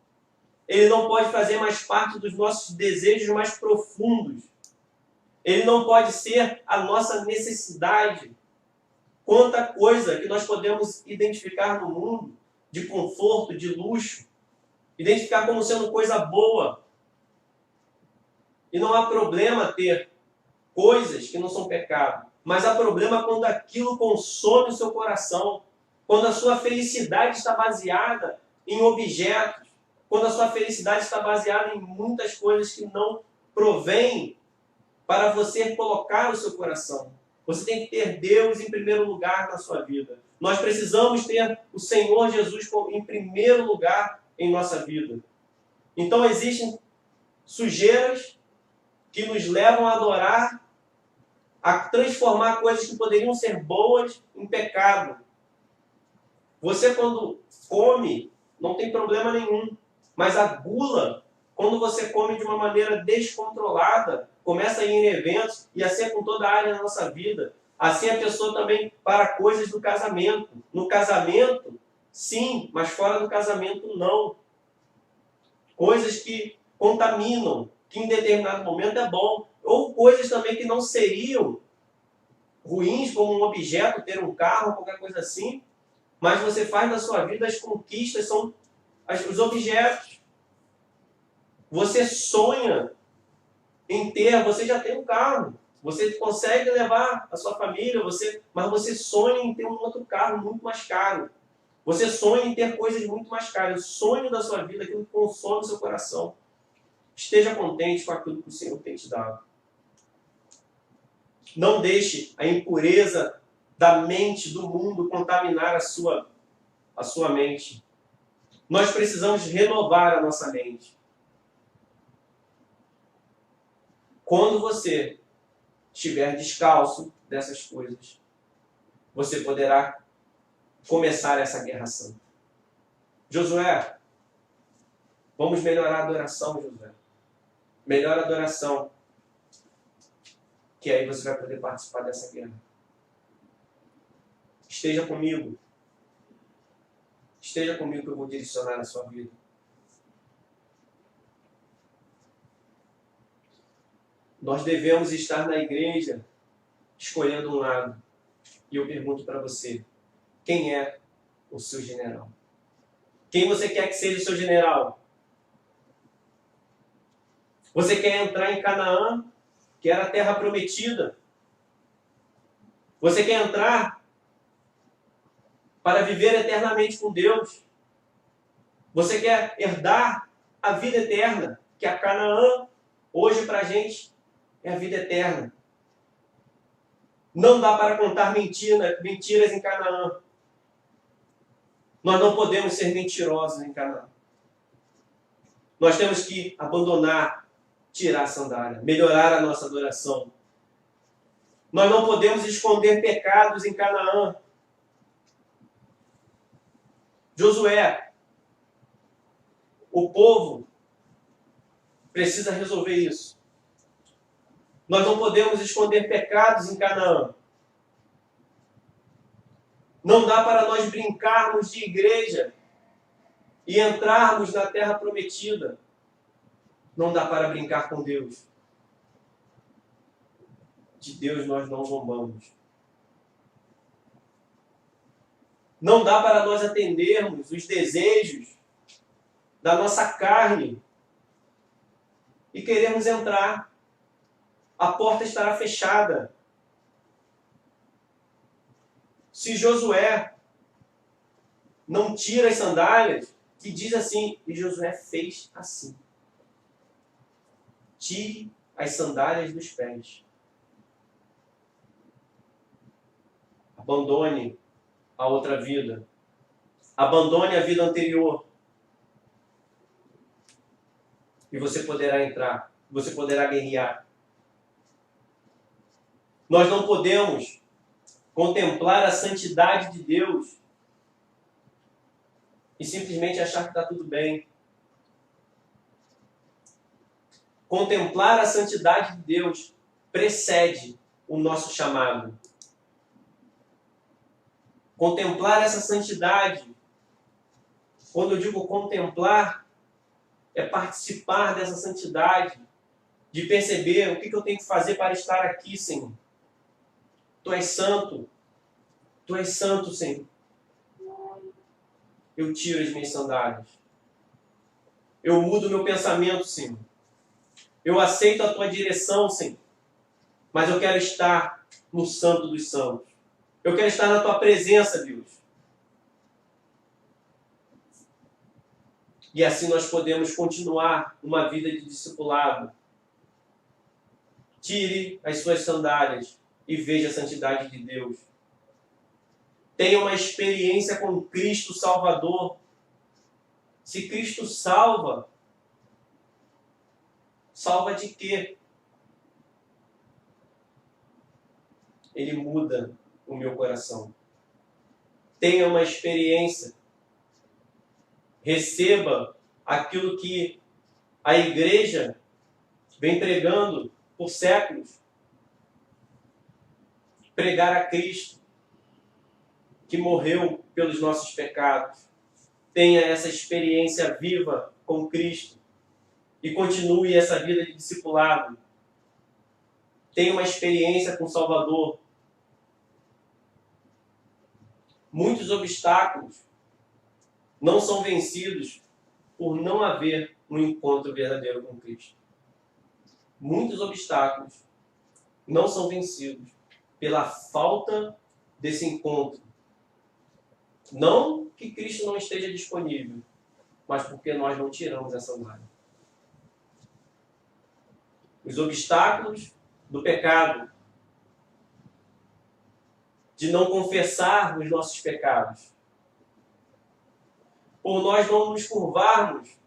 Ele não pode fazer mais parte dos nossos desejos mais profundos. Ele não pode ser a nossa necessidade. Quanta coisa que nós podemos identificar no mundo, de conforto, de luxo, identificar como sendo coisa boa. E não há problema ter coisas que não são pecado, mas há problema quando aquilo consome o seu coração, quando a sua felicidade está baseada em objetos, quando a sua felicidade está baseada em muitas coisas que não provêm para você colocar o seu coração. Você tem que ter Deus em primeiro lugar na sua vida. Nós precisamos ter o Senhor Jesus em primeiro lugar em nossa vida. Então existem sujeiras que nos levam a adorar, a transformar coisas que poderiam ser boas em pecado. Você quando come, não tem problema nenhum. Mas a gula, quando você come de uma maneira descontrolada, começa a ir em eventos, e assim é com toda a área da nossa vida. Assim a pessoa também para coisas do casamento. No casamento, sim, mas fora do casamento, não. Coisas que contaminam, que em determinado momento é bom. Ou coisas também que não seriam ruins, como um objeto, ter um carro, qualquer coisa assim, mas você faz da sua vida, as conquistas são os objetos. Você sonha em ter, você já tem um carro, você consegue levar a sua família, mas você sonha em ter um outro carro muito mais caro. Você sonha em ter coisas muito mais caras. O sonho da sua vida, aquilo que consome o seu coração. Esteja contente com aquilo que o Senhor tem te dado. Não deixe a impureza da mente, do mundo, contaminar a sua mente. Nós precisamos renovar a nossa mente. Quando você estiver descalço dessas coisas, você poderá começar essa guerra santa. Josué, vamos melhorar a adoração, Josué. Melhora a adoração, que aí você vai poder participar dessa guerra. Esteja comigo. Esteja comigo que eu vou direcionar a sua vida. Nós devemos estar na igreja escolhendo um lado. E eu pergunto para você, quem é o seu general? Quem você quer que seja o seu general? Você quer entrar em Canaã, que era a terra prometida? Você quer entrar para viver eternamente com Deus? Você quer herdar a vida eterna, que a Canaã, hoje para a gente, é a vida eterna. Não dá para contar mentiras em Canaã. Nós não podemos ser mentirosos em Canaã. Nós temos que abandonar, tirar a sandália, melhorar a nossa adoração. Nós não podemos esconder pecados em Canaã. Josué, o povo precisa resolver isso. Nós não podemos esconder pecados em Canaã. Não dá para nós brincarmos de igreja e entrarmos na terra prometida. Não dá para brincar com Deus. De Deus nós não zombamos. Não dá para nós atendermos os desejos da nossa carne e queremos entrar. A porta estará fechada. Se Josué não tira as sandálias, que diz assim, e Josué fez assim. Tire as sandálias dos pés. Abandone a outra vida. Abandone a vida anterior. E você poderá entrar. Você poderá guerrear. Nós não podemos contemplar a santidade de Deus e simplesmente achar que está tudo bem. Contemplar a santidade de Deus precede o nosso chamado. Contemplar essa santidade, quando eu digo contemplar, é participar dessa santidade, de perceber o que eu tenho que fazer para estar aqui, Senhor. Tu és santo, Senhor. Eu tiro as minhas sandálias. Eu mudo meu pensamento, Senhor. Eu aceito a tua direção, Senhor. Mas eu quero estar no Santo dos Santos. Eu quero estar na tua presença, Deus. E assim nós podemos continuar uma vida de discipulado. Tire as suas sandálias e veja a santidade de Deus. Tenha uma experiência com Cristo Salvador. Se Cristo salva, salva de quê? Ele muda o meu coração. Tenha uma experiência. Receba aquilo que a igreja vem pregando por séculos. Pregar a Cristo, que morreu pelos nossos pecados. Tenha essa experiência viva com Cristo e continue essa vida de discipulado. Tenha uma experiência com o Salvador. Muitos obstáculos não são vencidos por não haver um encontro verdadeiro com Cristo. Muitos obstáculos não são vencidos pela falta desse encontro. Não que Cristo não esteja disponível, mas porque nós não tiramos essa sandália. Os obstáculos do pecado, de não confessar os nossos pecados, por nós não nos curvarmos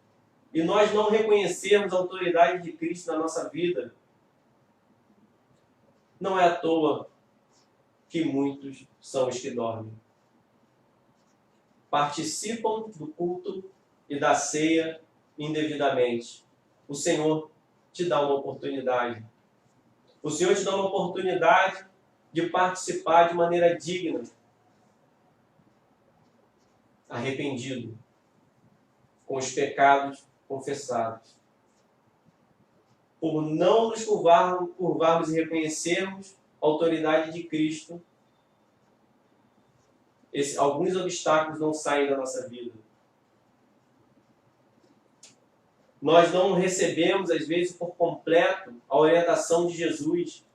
e nós não reconhecermos a autoridade de Cristo na nossa vida, não é à toa que muitos são os que dormem. Participam do culto e da ceia indevidamente. O Senhor te dá uma oportunidade. O Senhor te dá uma oportunidade de participar de maneira digna, arrependido, com os pecados confessados. Por não nos curvarmos e reconhecermos a autoridade de Cristo, alguns obstáculos não saem da nossa vida. Nós não recebemos, às vezes, por completo, a orientação de Jesus.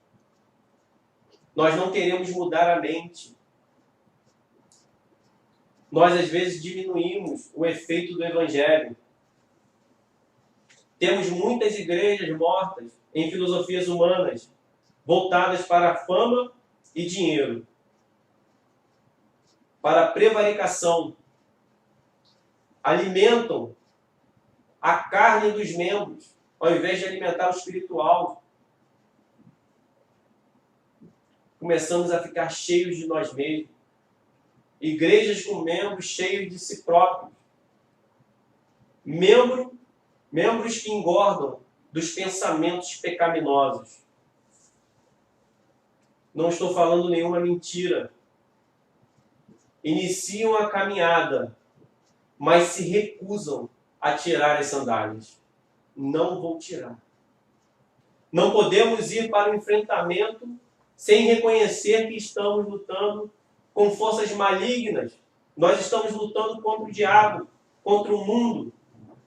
Nós não queremos mudar a mente. Nós, às vezes, diminuímos o efeito do Evangelho. Temos muitas igrejas mortas em filosofias humanas, voltadas para a fama e dinheiro, para a prevaricação. Alimentam a carne dos membros, ao invés de alimentar o espiritual. Começamos a ficar cheios de nós mesmos. Igrejas com membros cheios de si próprios. Membros que engordam dos pensamentos pecaminosos. Não estou falando nenhuma mentira. Iniciam a caminhada, mas se recusam a tirar as sandálias. Não vou tirar. Não podemos ir para o enfrentamento sem reconhecer que estamos lutando com forças malignas. Nós estamos lutando contra o diabo, contra o mundo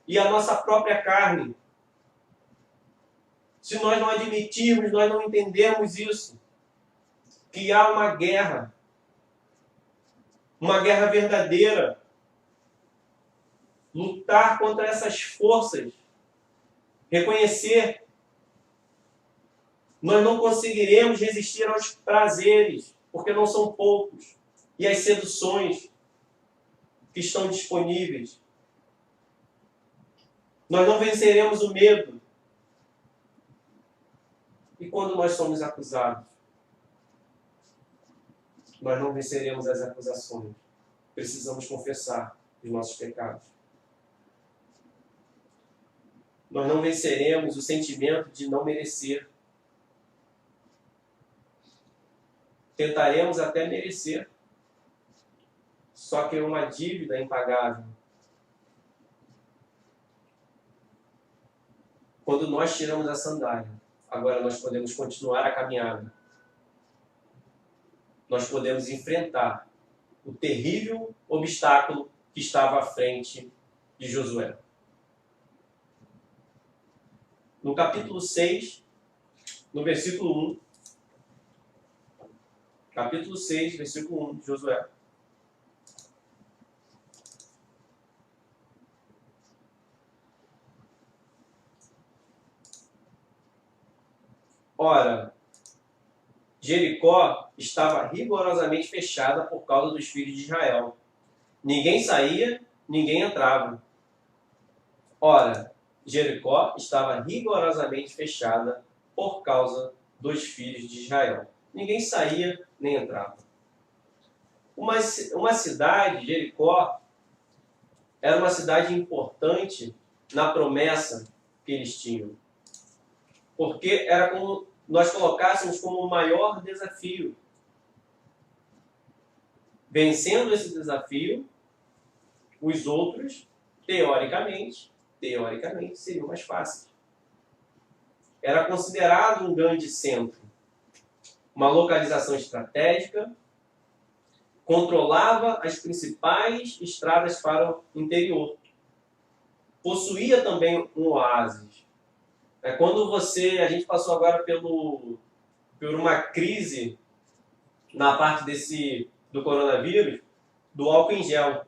e a nossa própria carne. Se nós não admitirmos, nós não entendemos isso, que há uma guerra verdadeira. Lutar contra essas forças, reconhecer, nós não conseguiremos resistir aos prazeres, porque não são poucos, e às seduções. que estão disponíveis. Nós não venceremos o medo. E quando nós somos acusados? Nós não venceremos as acusações. Precisamos confessar os nossos pecados. Nós não venceremos o sentimento de não merecer. Tentaremos até merecer. Só que é uma dívida impagável. Quando nós tiramos a sandália, agora nós podemos continuar a caminhada. Nós podemos enfrentar o terrível obstáculo que estava à frente de Josué. No capítulo 6, no versículo 1, capítulo 6, versículo 1 de Josué. Ora, Jericó estava rigorosamente fechada por causa dos filhos de Israel. Ninguém saía, ninguém entrava. Ora, Jericó estava rigorosamente fechada por causa dos filhos de Israel. Ninguém saía, nem entrava. Uma cidade, Jericó, era uma cidade importante na promessa que eles tinham. Porque era como nós colocássemos como o maior desafio. Vencendo esse desafio, os outros, teoricamente, seriam mais fáceis. Era considerado um grande centro, uma localização estratégica, controlava as principais estradas para o interior. Possuía também um oásis. Quando a gente passou agora por uma crise na parte do coronavírus, do álcool em gel,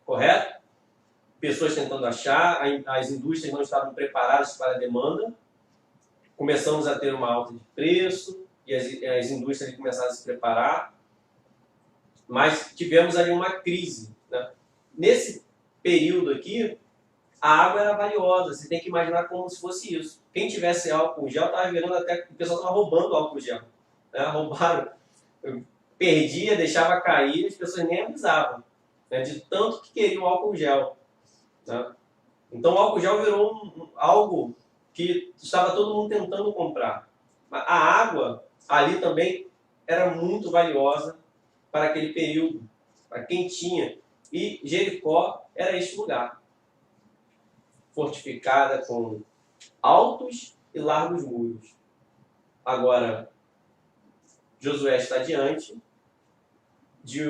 correto? Pessoas tentando achar, as indústrias não estavam preparadas para a demanda, começamos a ter uma alta de preço, e as indústrias começaram a se preparar, mas tivemos ali uma crise, né? Nesse período aqui, a água era valiosa, você tem que imaginar como se fosse isso. Quem tivesse álcool gel, estava virando até, o pessoal estava roubando álcool gel. Né? Roubaram, perdia, deixava cair, as pessoas nem avisavam, né? De tanto que queriam álcool gel. Né? Então o álcool gel virou algo que estava todo mundo tentando comprar. A água ali também era muito valiosa para aquele período, para quem tinha. E Jericó era este lugar. Fortificada com altos e largos muros. Agora, Josué está diante de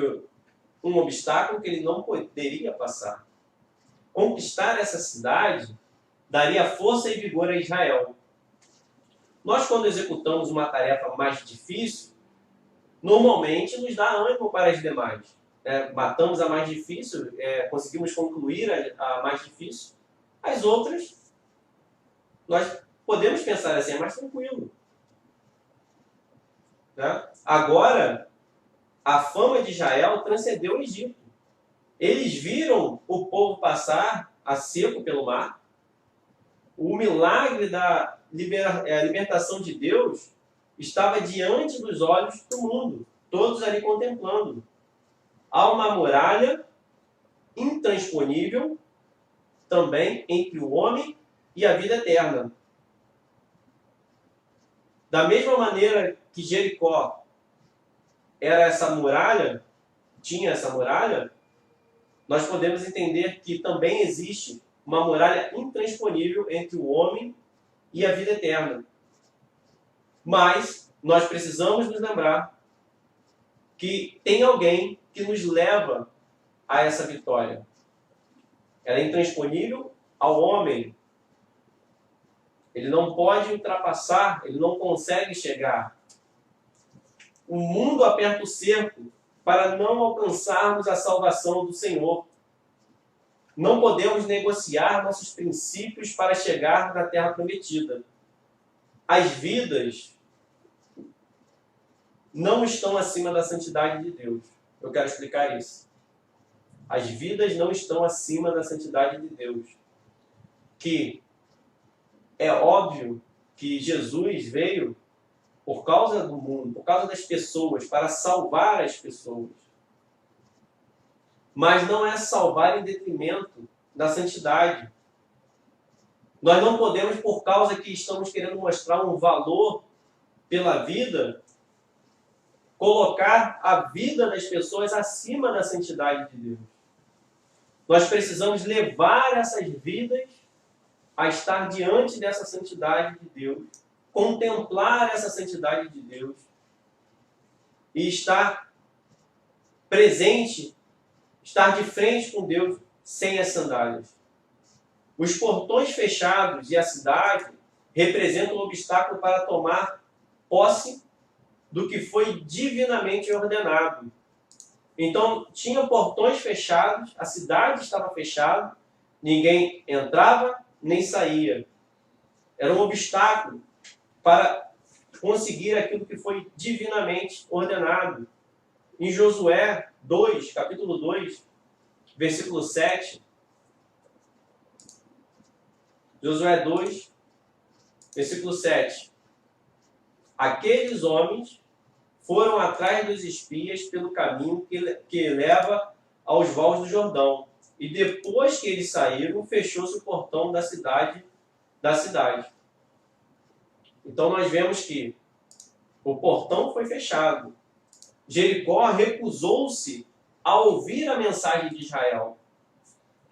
um obstáculo que ele não poderia passar. Conquistar essa cidade daria força e vigor a Israel. Nós, quando executamos uma tarefa mais difícil, normalmente nos dá ânimo para as demais. Matamos a mais difícil, conseguimos concluir a mais difícil. As outras, nós podemos pensar assim, é mais tranquilo. Né? Agora, a fama de Israel transcendeu o Egito. Eles viram o povo passar a seco pelo mar. O milagre da libertação de Deus estava diante dos olhos do mundo, todos ali contemplando. Há uma muralha intransponível também entre o homem e a vida eterna. Da mesma maneira que Jericó era essa muralha, tinha essa muralha, nós podemos entender que também existe uma muralha intransponível entre o homem e a vida eterna. Mas nós precisamos nos lembrar que tem alguém que nos leva a essa vitória. Ela é intransponível ao homem. Ele não pode ultrapassar, ele não consegue chegar. O mundo aperta o cerco para não alcançarmos a salvação do Senhor. Não podemos negociar nossos princípios para chegar na terra prometida. As vidas não estão acima da santidade de Deus. Eu quero explicar isso. As vidas não estão acima da santidade de Deus. Que é óbvio que Jesus veio por causa do mundo, por causa das pessoas, para salvar as pessoas. Mas não é salvar em detrimento da santidade. Nós não podemos, por causa que estamos querendo mostrar um valor pela vida, colocar a vida das pessoas acima da santidade de Deus. Nós precisamos levar essas vidas a estar diante dessa santidade de Deus, contemplar essa santidade de Deus e estar presente, estar de frente com Deus sem as sandálias. Os portões fechados e a cidade representam um obstáculo para tomar posse do que foi divinamente ordenado. Então, tinha portões fechados, a cidade estava fechada, ninguém entrava nem saía. Era um obstáculo para conseguir aquilo que foi divinamente ordenado. Em Josué 2, capítulo 2, versículo 7, Josué 2, versículo 7. Aqueles homens foram atrás dos espias pelo caminho que leva aos vales do Jordão. E depois que eles saíram, fechou-se o portão da cidade. Então nós vemos que o portão foi fechado. Jericó recusou-se a ouvir a mensagem de Israel.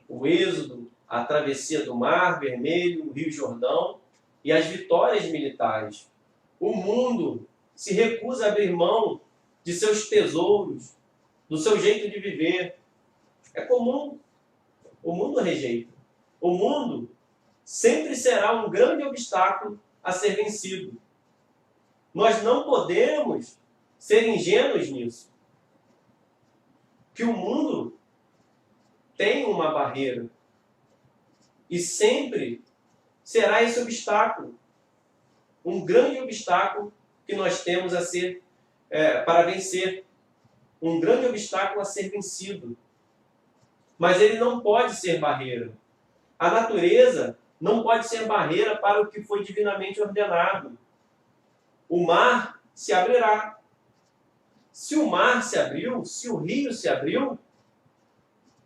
O êxodo, a travessia do Mar Vermelho, o Rio Jordão e as vitórias militares. O mundo se recusa a abrir mão de seus tesouros, do seu jeito de viver. É comum. O mundo rejeita. O mundo sempre será um grande obstáculo a ser vencido. Nós não podemos ser ingênuos nisso. Que o mundo tem uma barreira. E sempre será esse obstáculo. Um grande obstáculo que nós temos a ser, para vencer. Um grande obstáculo a ser vencido. Mas ele não pode ser barreira. A natureza não pode ser barreira para o que foi divinamente ordenado. O mar se abrirá. Se o mar se abriu, se o rio se abriu,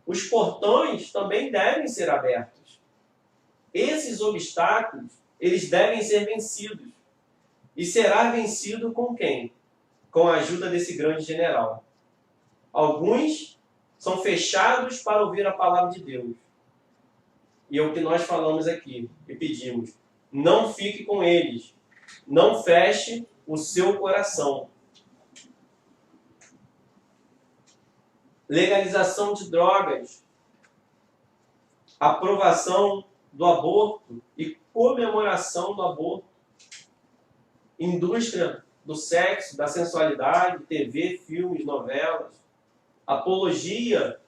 os portões também devem ser abertos. Esses obstáculos, eles devem ser vencidos. E será vencido com quem? Com a ajuda desse grande general. Alguns são fechados para ouvir a palavra de Deus. E é o que nós falamos aqui e pedimos. Não fique com eles. Não feche o seu coração. Legalização de drogas. Aprovação do aborto e comemoração do aborto. Indústria do sexo, da sensualidade, TV, filmes, novelas. Apologia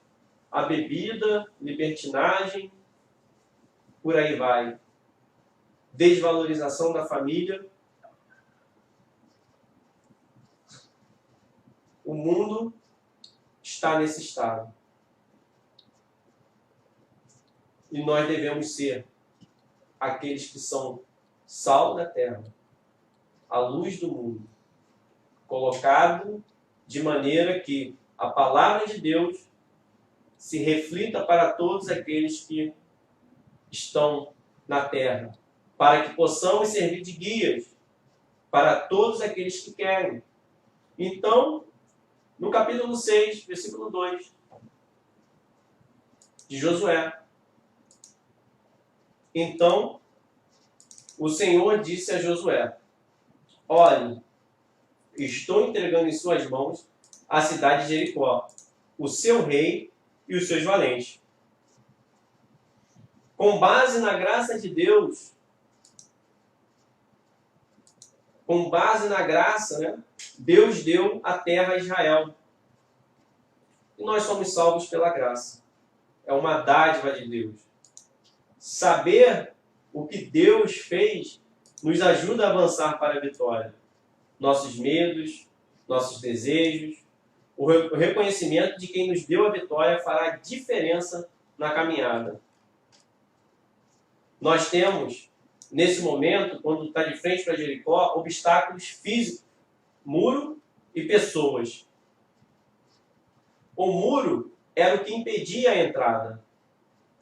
à bebida, libertinagem, por aí vai. Desvalorização da família. O mundo está nesse estado. E nós devemos ser aqueles que são sal da terra, a luz do mundo, colocado de maneira que a palavra de Deus se reflita para todos aqueles que estão na terra, para que possamos servir de guias para todos aqueles que querem. Então, no capítulo 6, versículo 2 de Josué. Então, o Senhor disse a Josué: olhe, estou entregando em suas mãos a cidade de Jericó, o seu rei e os seus valentes. Com base na graça de Deus, com base na graça, né, Deus deu a terra a Israel. E nós somos salvos pela graça. É uma dádiva de Deus. Saber o que Deus fez nos ajuda a avançar para a vitória. Nossos medos, nossos desejos, O reconhecimento de quem nos deu a vitória fará diferença na caminhada. Nós temos, nesse momento, quando está de frente para Jericó, obstáculos físicos, muro e pessoas. O muro era o que impedia a entrada.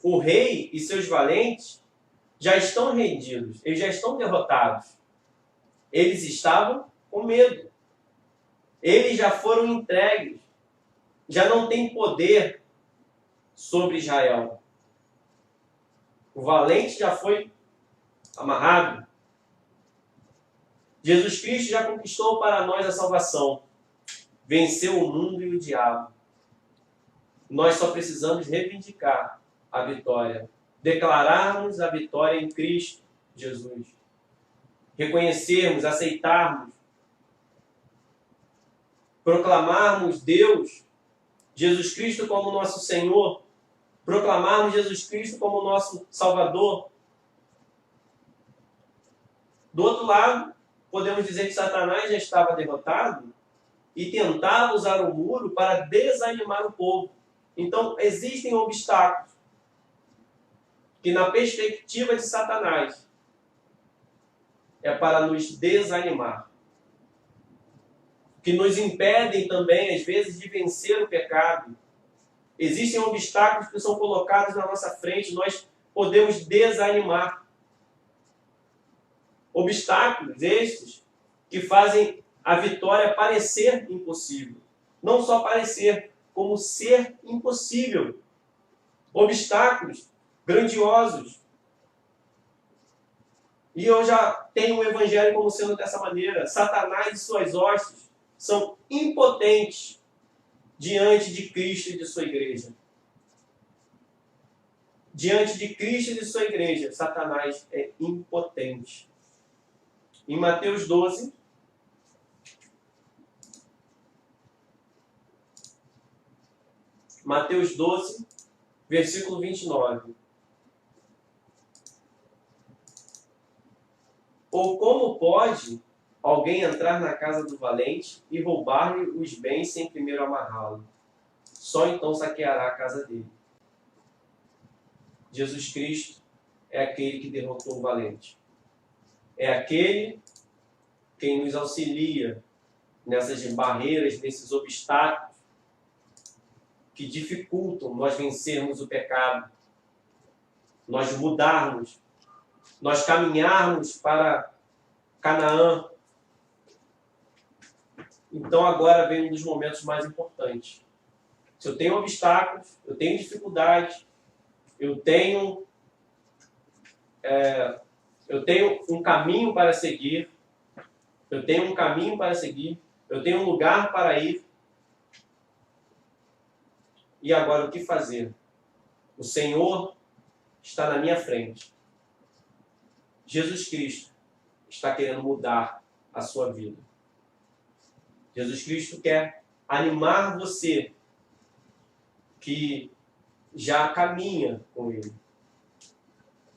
O rei e seus valentes já estão rendidos, eles já estão derrotados. Eles estavam com medo. Eles já foram entregues. Já não tem poder sobre Israel. O valente já foi amarrado. Jesus Cristo já conquistou para nós a salvação. Venceu o mundo e o diabo. Nós só precisamos reivindicar a vitória. Declararmos a vitória em Cristo Jesus. Reconhecermos, aceitarmos, proclamarmos Deus, Jesus Cristo como nosso Senhor, proclamarmos Jesus Cristo como nosso Salvador. Do outro lado, podemos dizer que Satanás já estava derrotado e tentava usar o muro para desanimar o povo. Então, existem obstáculos que, na perspectiva de Satanás, é para nos desanimar, que nos impedem também, às vezes, de vencer o pecado. Existem obstáculos que são colocados na nossa frente, nós podemos desanimar. Obstáculos estes que fazem a vitória parecer impossível. Não só parecer, como ser impossível. Obstáculos grandiosos. E eu já tenho o Evangelho como sendo dessa maneira. Satanás e suas hostes são impotentes diante de Cristo e de sua igreja. Diante de Cristo e de sua igreja, Satanás é impotente. Em Mateus 12, versículo 29. Ou como pode alguém entrar na casa do valente e roubar-lhe os bens sem primeiro amarrá-lo? Só então saqueará a casa dele. Jesus Cristo é aquele que derrotou o valente. É aquele quem nos auxilia nessas barreiras, nesses obstáculos que dificultam nós vencermos o pecado, nós mudarmos, nós caminharmos para Canaã. Então agora vem um dos momentos mais importantes. Se eu tenho obstáculos, eu tenho dificuldades, eu tenho um caminho para seguir, eu tenho um lugar para ir. E agora o que fazer? O Senhor está na minha frente. Jesus Cristo está querendo mudar a sua vida. Jesus Cristo quer animar você que já caminha com Ele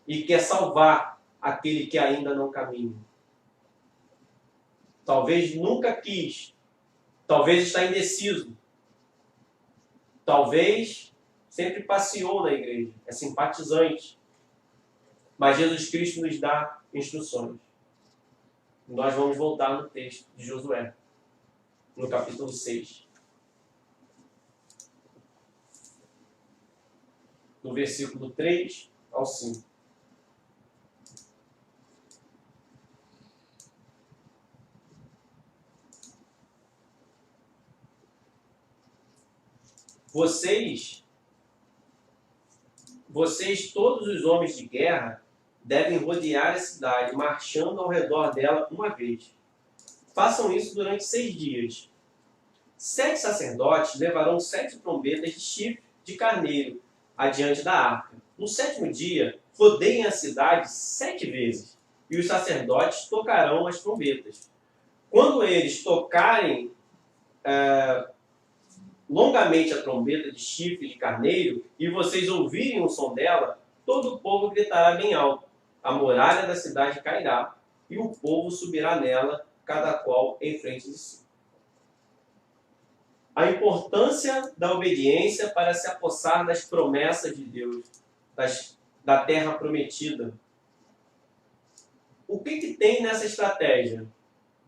e quer salvar aquele que ainda não caminha. Talvez nunca quis, talvez está indeciso, talvez sempre passeou na igreja, é simpatizante, mas Jesus Cristo nos dá instruções. Nós vamos voltar no texto de Josué, no capítulo 6. Do versículo 3 ao 5. Vocês, todos os homens de guerra, devem rodear a cidade, marchando ao redor dela uma vez. Façam isso durante 6 dias. 7 sacerdotes levarão 7 trombetas de chifre de carneiro adiante da arca. No 7º dia, rodeiem a cidade 7 vezes, e os sacerdotes tocarão as trombetas. Quando eles tocarem longamente a trombeta de chifre de carneiro, e vocês ouvirem o som dela, todo o povo gritará bem alto. A muralha da cidade cairá, e o povo subirá nela, cada qual em frente de si. a importância da obediência para se apossar das promessas de Deus, da terra prometida. O que tem nessa estratégia?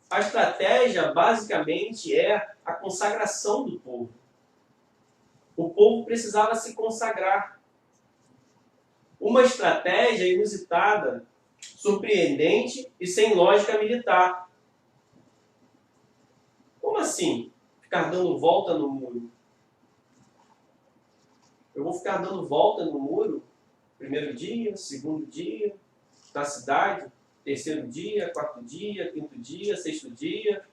A estratégia, basicamente, é a consagração do povo. O povo precisava se consagrar. Uma estratégia inusitada, surpreendente e sem lógica militar. Como assim? Ficar dando volta no muro? Eu vou ficar dando volta no muro? Primeiro dia, segundo dia, na cidade, terceiro dia, quarto dia, quinto dia, sexto dia,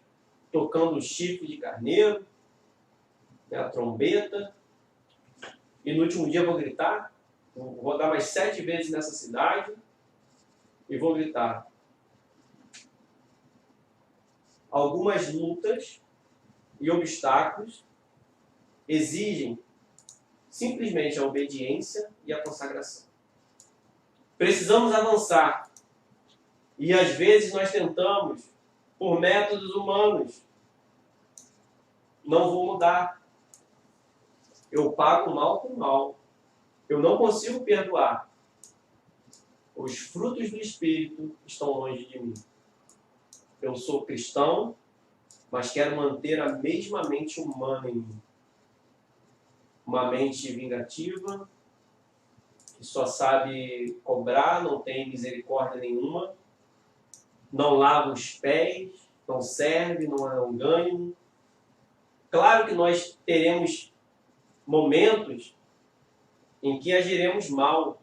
tocando o chifre de carneiro, a trombeta, e no último dia eu vou gritar, vou rodar mais 7 vezes nessa cidade e vou gritar. Algumas lutas e obstáculos exigem simplesmente a obediência e a consagração. Precisamos avançar. E às vezes nós tentamos, por métodos humanos, não vou mudar. Eu pago mal com mal. Eu não consigo perdoar. Os frutos do Espírito estão longe de mim. Eu sou cristão, mas quero manter a mesma mente humana em mim. Uma mente vingativa, que só sabe cobrar, não tem misericórdia nenhuma, não lava os pés, não serve, não é um ganho. Claro que nós teremos momentos em que agiremos mal.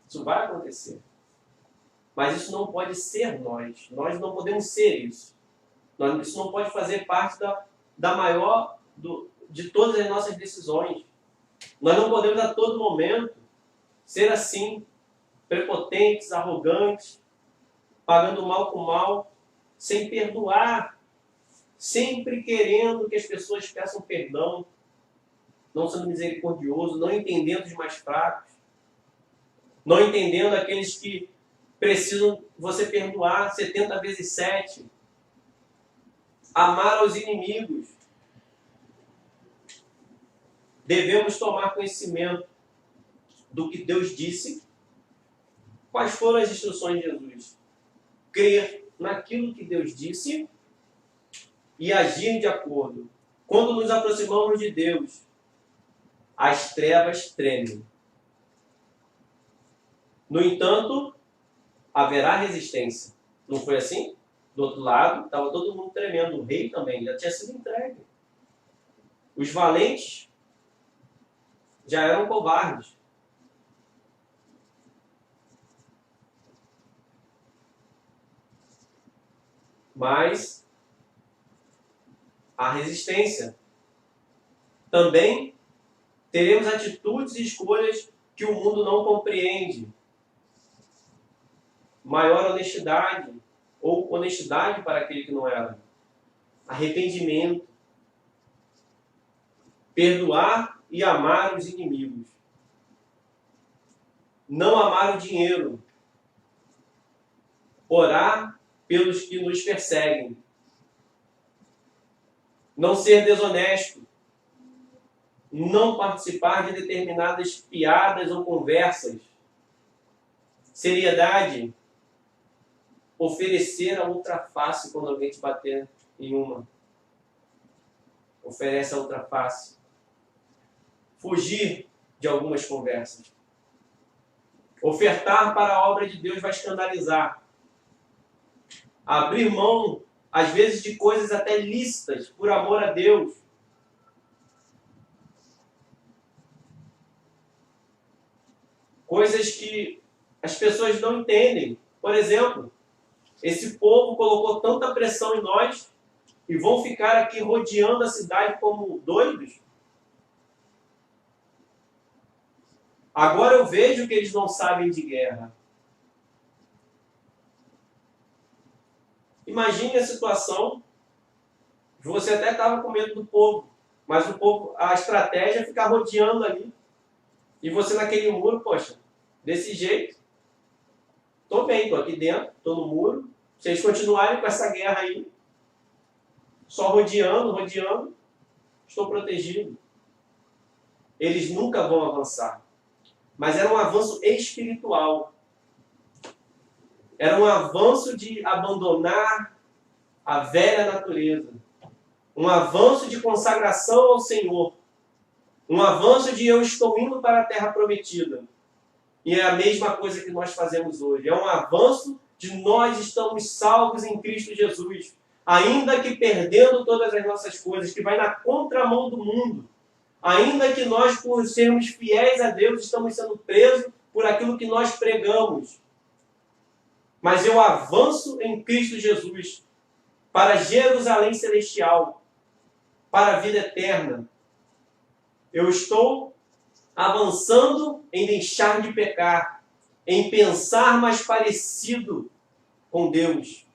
Isso vai acontecer. Mas isso não pode ser nós. Nós não podemos ser isso. Isso não pode fazer parte da maior de todas as nossas decisões. Nós não podemos a todo momento ser assim, prepotentes, arrogantes, pagando mal com mal, sem perdoar, sempre querendo que as pessoas peçam perdão, não sendo misericordioso, não entendendo os mais fracos, não entendendo aqueles que precisam você perdoar 70 vezes 7, amar aos inimigos. Devemos tomar conhecimento do que Deus disse. Quais foram as instruções de Jesus? Crer naquilo que Deus disse e agir de acordo. Quando nos aproximamos de Deus, as trevas tremem. No entanto, haverá resistência. Não foi assim? Do outro lado, estava todo mundo tremendo. O rei também já tinha sido entregue. Os valentes já eram covardes. Mas a resistência. Também teremos atitudes e escolhas que o mundo não compreende. Maior honestidade, ou honestidade para aquele que não era. Arrependimento. Perdoar e amar os inimigos. Não amar o dinheiro. Orar pelos que nos perseguem. Não ser desonesto. Não participar de determinadas piadas ou conversas. Seriedade. Oferecer a outra face quando alguém te bater em uma. Oferece a outra face. Fugir de algumas conversas. Ofertar para a obra de Deus vai escandalizar. Abrir mão, às vezes, de coisas até lícitas, por amor a Deus. Coisas que as pessoas não entendem. Por exemplo, esse povo colocou tanta pressão em nós e vão ficar aqui rodeando a cidade como doidos. Agora eu vejo que eles não sabem de guerra. Imagine a situação, você até estava com medo do povo, mas o povo, a estratégia é ficar rodeando ali. E você naquele muro, poxa, desse jeito, estou bem, estou aqui dentro, estou no muro. Se eles continuarem com essa guerra aí, só rodeando, estou protegido. Eles nunca vão avançar. Mas era um avanço espiritual. Era um avanço de abandonar a velha natureza. Um avanço de consagração ao Senhor. Um avanço de eu estou indo para a terra prometida. E é a mesma coisa que nós fazemos hoje. É um avanço de nós estamos salvos em Cristo Jesus. Ainda que perdendo todas as nossas coisas, que vai na contramão do mundo. Ainda que nós, por sermos fiéis a Deus, estamos sendo presos por aquilo que nós pregamos. Mas eu avanço em Cristo Jesus para Jerusalém celestial, para a vida eterna. Eu estou avançando em deixar de pecar, em pensar mais parecido com Deus.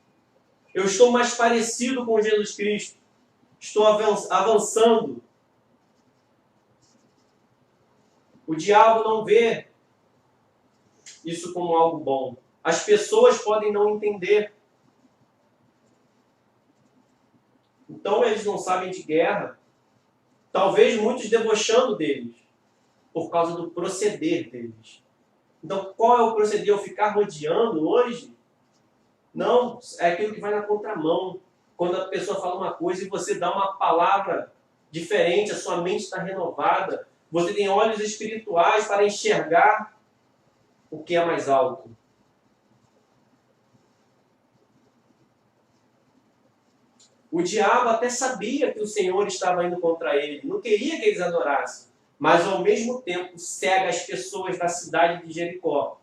Eu estou mais parecido com Jesus Cristo. Estou avançando. O diabo não vê isso como algo bom. As pessoas podem não entender. Então eles não sabem de guerra. Talvez muitos debochando deles, por causa do proceder deles. Então qual é o proceder? Eu ficar rodeando hoje? Não, é aquilo que vai na contramão. Quando a pessoa fala uma coisa e você dá uma palavra diferente, a sua mente está renovada. Você tem olhos espirituais para enxergar o que é mais alto. O diabo até sabia que o Senhor estava indo contra ele, não queria que eles adorassem, mas ao mesmo tempo cega as pessoas da cidade de Jericó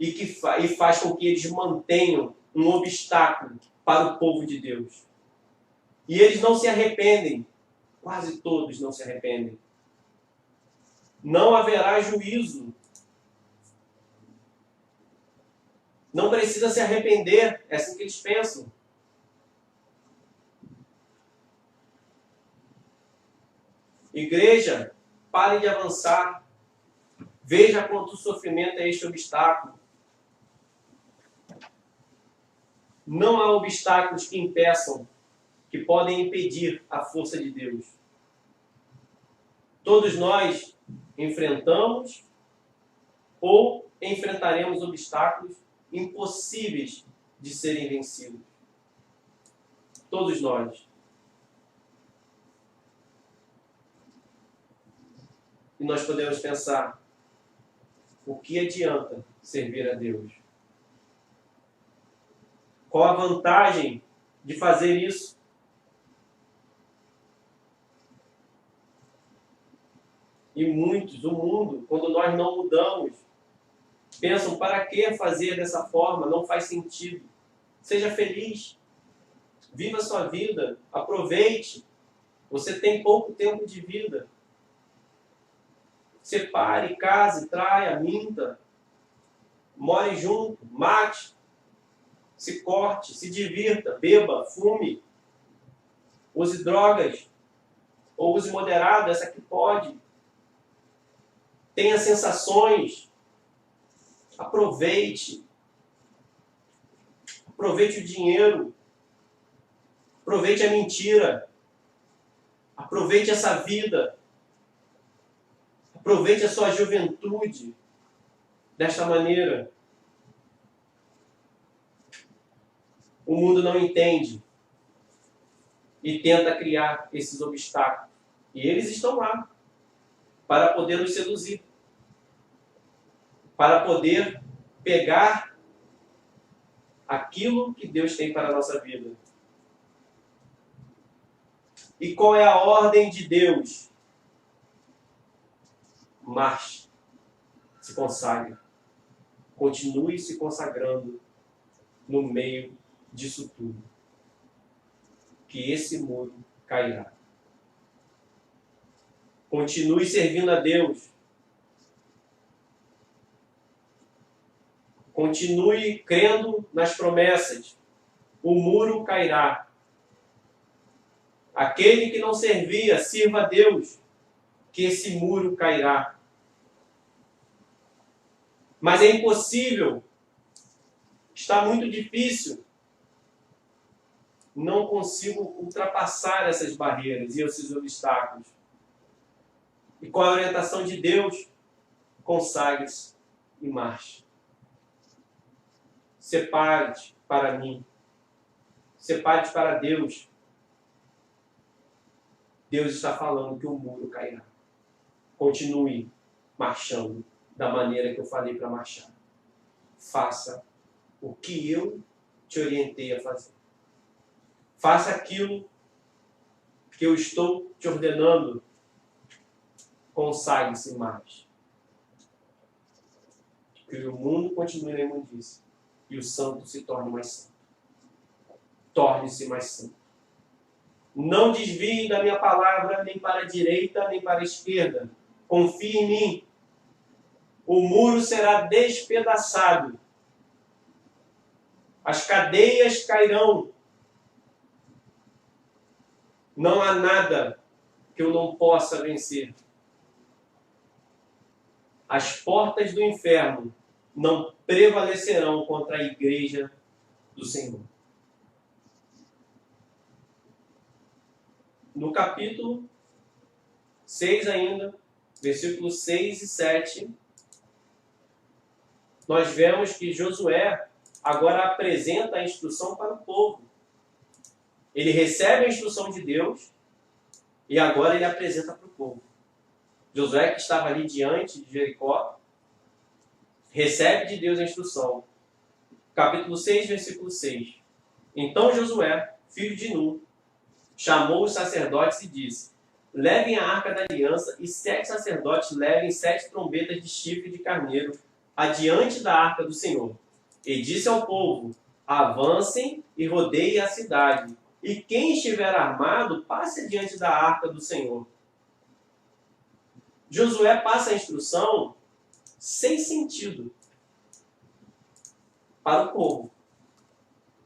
e faz com que eles mantenham um obstáculo para o povo de Deus. E eles não se arrependem, quase todos não se arrependem. Não haverá juízo. Não precisa se arrepender, é assim que eles pensam. Igreja, pare de avançar. Veja quanto sofrimento é este obstáculo. Não há obstáculos que impeçam, que podem impedir a força de Deus. Todos nós enfrentamos ou enfrentaremos obstáculos impossíveis de serem vencidos. Todos nós. E nós podemos pensar, o que adianta servir a Deus? Qual a vantagem de fazer isso? E muitos, o mundo, quando nós não mudamos, pensam, para que fazer dessa forma? Não faz sentido. Seja feliz. Viva a sua vida. Aproveite. Você tem pouco tempo de vida. Separe, case, traia, minta. More junto, mate. Se corte, se divirta, beba, fume. Use drogas. Ou use moderado, essa que pode. Tenha sensações. Aproveite. Aproveite o dinheiro. Aproveite a mentira. Aproveite essa vida. Aproveite a sua juventude desta maneira. O mundo não entende e tenta criar esses obstáculos. E eles estão lá para poder nos seduzir, para poder pegar aquilo que Deus tem para a nossa vida. E qual é a ordem de Deus? Marche, se consagre, continue se consagrando no meio disso tudo, que esse muro cairá. Continue servindo a Deus. Continue crendo nas promessas. O muro cairá. Aquele que não servia, sirva a Deus, que esse muro cairá. Mas é impossível. Está muito difícil. não consigo ultrapassar essas barreiras e esses obstáculos. E com a orientação de Deus, consagre-se e marche. Separe-te para mim. Separe-te para Deus. Deus está falando que o muro cairá. Continue marchando da maneira que eu falei para marchar. Faça o que eu te orientei a fazer. Faça aquilo que eu estou te ordenando. Consagre-se mais. Que o mundo continue na imundícia e o santo se torne mais santo. Torne-se mais santo. Não desvie da minha palavra nem para a direita nem para a esquerda. Confie em mim. O muro será despedaçado. As cadeias cairão. Não há nada que eu não possa vencer. As portas do inferno não prevalecerão contra a igreja do Senhor. No capítulo 6 ainda, versículos 6 e 7, nós vemos que Josué agora apresenta a instrução para o povo. Ele recebe a instrução de Deus e agora ele apresenta para o povo. Josué, que estava ali diante de Jericó, recebe de Deus a instrução. Capítulo 6, versículo 6. Então Josué, filho de Nun, chamou os sacerdotes e disse: levem a arca da aliança e 7 sacerdotes levem 7 trombetas de chifre de carneiro adiante da arca do Senhor. E disse ao povo: avancem e rodeiem a cidade, e quem estiver armado passe adiante da arca do Senhor. Josué passa a instrução sem sentido para o povo.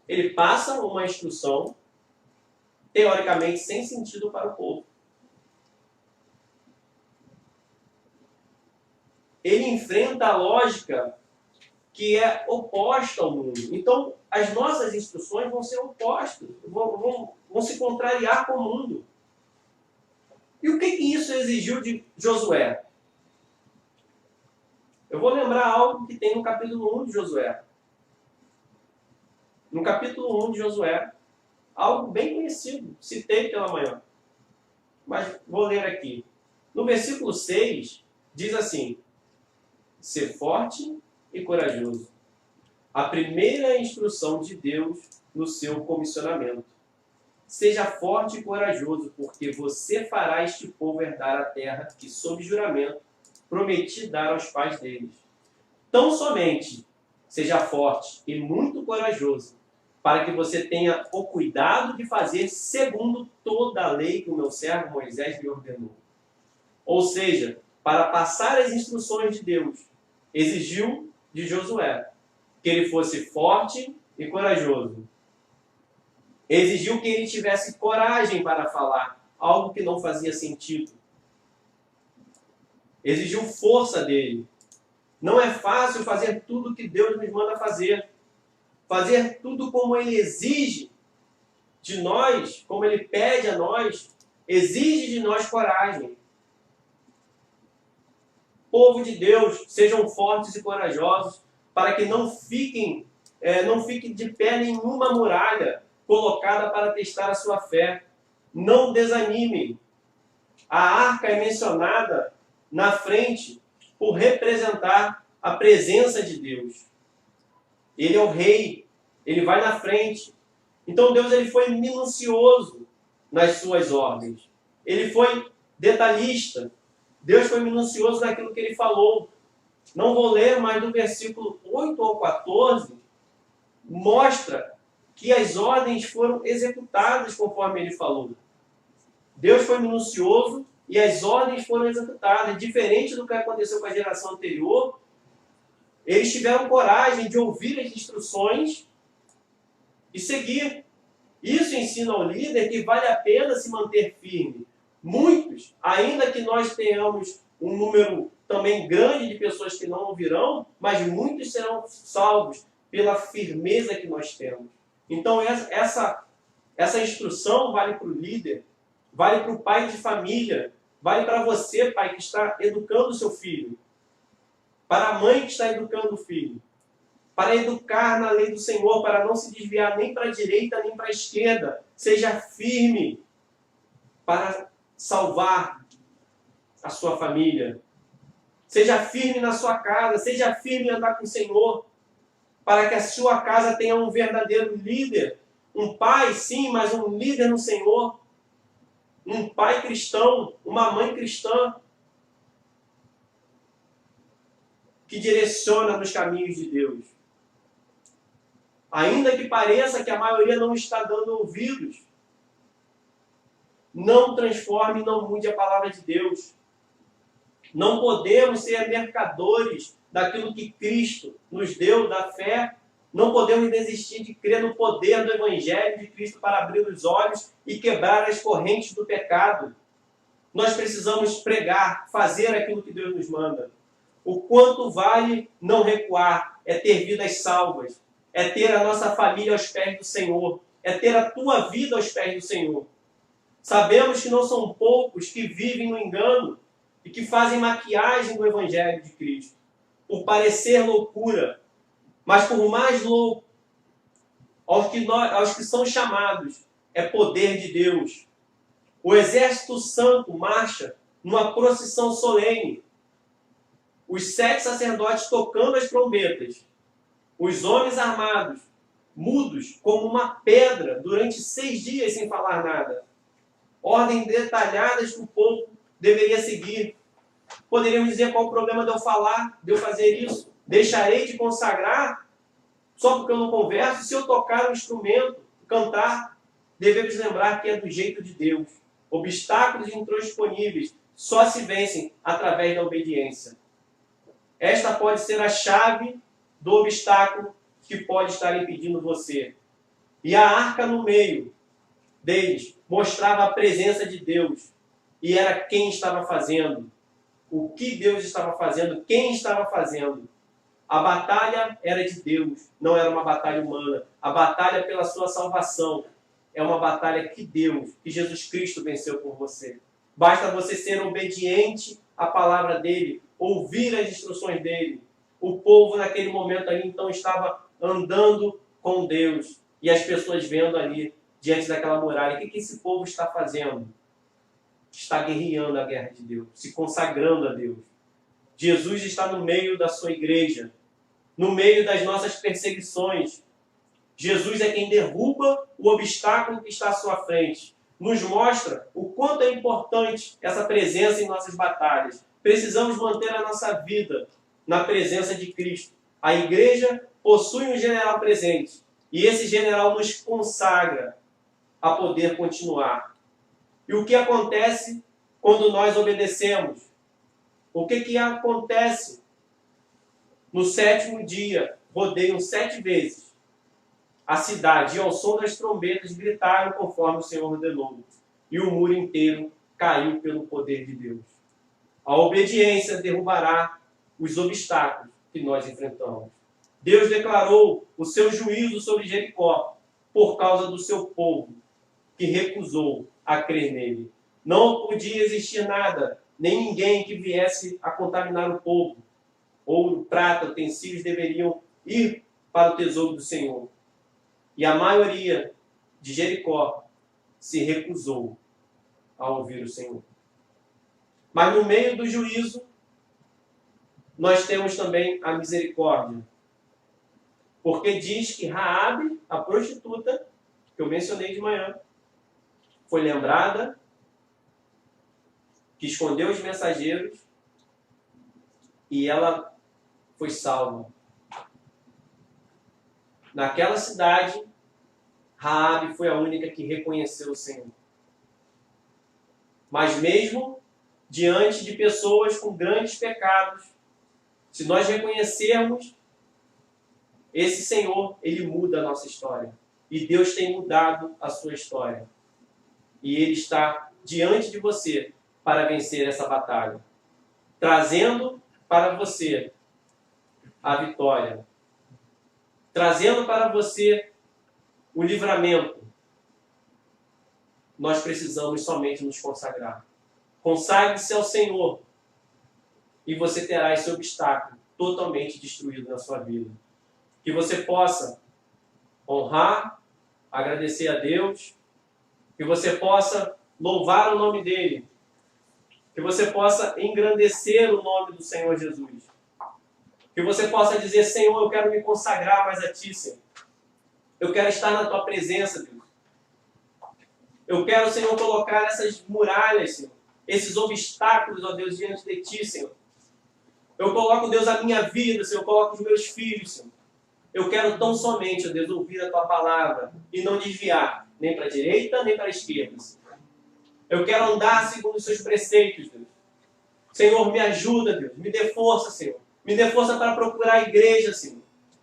Ele passa uma instrução teoricamente sem sentido para o povo. Ele enfrenta a lógica que é oposta ao mundo. Então, as nossas instruções vão ser opostas, vão se contrariar com o mundo. E o que isso exigiu de Josué? Eu vou lembrar algo que tem no capítulo 1 de Josué. No capítulo 1 de Josué, algo bem conhecido, citei pela manhã, mas vou ler aqui. No versículo 6, diz assim: ser forte e corajoso. A primeira instrução de Deus no seu comissionamento. Seja forte e corajoso, porque você fará este povo herdar a terra que, sob juramento, prometi dar aos pais deles. Tão somente seja forte e muito corajoso, para que você tenha o cuidado de fazer segundo toda a lei que o meu servo Moisés lhe ordenou. Ou seja, para passar as instruções de Deus, exigiu de Josué que ele fosse forte e corajoso. Exigiu que ele tivesse coragem para falar, algo que não fazia sentido. Exigiu força dele. Não é fácil fazer tudo o que Deus nos manda fazer. Fazer tudo como ele exige de nós, como ele pede a nós, exige de nós coragem. Povo de Deus, sejam fortes e corajosos, para que não fique de pé nenhuma muralha colocada para testar a sua fé. Não desanimem. A arca é mencionada na frente por representar a presença de Deus. Ele é o rei, ele vai na frente. Então Deus ele foi minucioso nas suas ordens. Ele foi detalhista. Deus foi minucioso naquilo que ele falou. Não vou ler, mas do versículo 8 ao 14, mostra que as ordens foram executadas conforme ele falou. Deus foi minucioso e as ordens foram executadas. Diferente do que aconteceu com a geração anterior, eles tiveram coragem de ouvir as instruções e seguir. Isso ensina ao líder que vale a pena se manter firme. Muitos, ainda que nós tenhamos um número também grande de pessoas que não ouvirão, mas muitos serão salvos pela firmeza que nós temos. Então essa Essa instrução vale para o líder, vale para o pai de família, vale para você, pai, que está educando o seu filho, para a mãe que está educando o filho, para educar na lei do Senhor, para não se desviar nem para a direita nem para a esquerda. Seja firme para salvar a sua família. Seja firme na sua casa, seja firme em andar com o Senhor, para que a sua casa tenha um verdadeiro líder. Um pai, sim, mas um líder no Senhor. Um pai cristão, uma mãe cristã, que direciona nos caminhos de Deus. Ainda que pareça que a maioria não está dando ouvidos, não transforme e não mude a palavra de Deus. Não podemos ser mercadores daquilo que Cristo nos deu, da fé. Não podemos desistir de crer no poder do Evangelho de Cristo para abrir os olhos e quebrar as correntes do pecado. Nós precisamos pregar, fazer aquilo que Deus nos manda. O quanto vale não recuar, é ter vidas salvas, é ter a nossa família aos pés do Senhor, é ter a tua vida aos pés do Senhor. Sabemos que não são poucos que vivem no engano e que fazem maquiagem do Evangelho de Cristo, por parecer loucura, mas por mais louco, aos que são chamados, é poder de Deus. O exército santo marcha numa procissão solene, os 7 sacerdotes tocando as trombetas, os homens armados, mudos como uma pedra durante 6 dias sem falar nada. Ordens detalhadas que o povo deveria seguir. Poderíamos dizer qual o problema de eu falar, de eu fazer isso? Deixarei de consagrar só porque eu não converso? Se eu tocar um instrumento, cantar, devemos lembrar que é do jeito de Deus. Obstáculos intransponíveis só se vencem através da obediência. Esta pode ser a chave do obstáculo que pode estar impedindo você. E a arca no meio deles mostrava a presença de Deus. E era quem estava fazendo. O que Deus estava fazendo, quem estava fazendo. A batalha era de Deus, não era uma batalha humana. A batalha pela sua salvação é uma batalha que Deus, que Jesus Cristo venceu por você. Basta você ser obediente à palavra dele, ouvir as instruções dele. O povo naquele momento ali então estava andando com Deus e as pessoas vendo ali diante daquela muralha. O que esse povo está fazendo? Está guerreando a guerra de Deus, se consagrando a Deus. Jesus está no meio da sua igreja, no meio das nossas perseguições. Jesus é quem derruba o obstáculo que está à sua frente. Nos mostra o quanto é importante essa presença em nossas batalhas. Precisamos manter a nossa vida na presença de Cristo. A igreja possui um general presente e esse general nos consagra a poder continuar. E o que acontece quando nós obedecemos? O que acontece? No 7º dia, rodeiam 7 vezes a cidade e ao som das trombetas gritaram conforme o Senhor ordenou. E o muro inteiro caiu pelo poder de Deus. A obediência derrubará os obstáculos que nós enfrentamos. Deus declarou o seu juízo sobre Jericó por causa do seu povo, que recusou a crer nele. Não podia existir nada, nem ninguém que viesse a contaminar o povo. Ouro, prata, utensílios deveriam ir para o tesouro do Senhor. E a maioria de Jericó se recusou a ouvir o Senhor. Mas no meio do juízo, nós temos também a misericórdia. Porque diz que Raabe, a prostituta, que eu mencionei de manhã, foi lembrada, que escondeu os mensageiros e ela foi salva. Naquela cidade, Raabe foi a única que reconheceu o Senhor. Mas mesmo diante de pessoas com grandes pecados, se nós reconhecermos esse Senhor, ele muda a nossa história. E Deus tem mudado a sua história. E ele está diante de você para vencer essa batalha, trazendo para você a vitória, trazendo para você o livramento, nós precisamos somente nos consagrar. Consagre-se ao Senhor e você terá esse obstáculo totalmente destruído na sua vida. Que você possa honrar, agradecer a Deus, que você possa louvar o nome dEle, que você possa engrandecer o nome do Senhor Jesus, que você possa dizer: Senhor, eu quero me consagrar mais a Ti, Senhor. Eu quero estar na Tua presença, Deus. Eu quero, Senhor, colocar essas muralhas, Senhor, esses obstáculos, ó Deus, diante de Ti, Senhor. Eu coloco, Deus, a minha vida, Senhor, eu coloco os meus filhos, Senhor. Eu quero tão somente, ó Deus, ouvir a Tua palavra e não desviar, nem para a direita, nem para a esquerda, Senhor. Eu quero andar segundo os Seus preceitos, Deus. Senhor, me ajuda, Deus. Me dê força, Senhor. Me dê força para procurar a igreja, Senhor.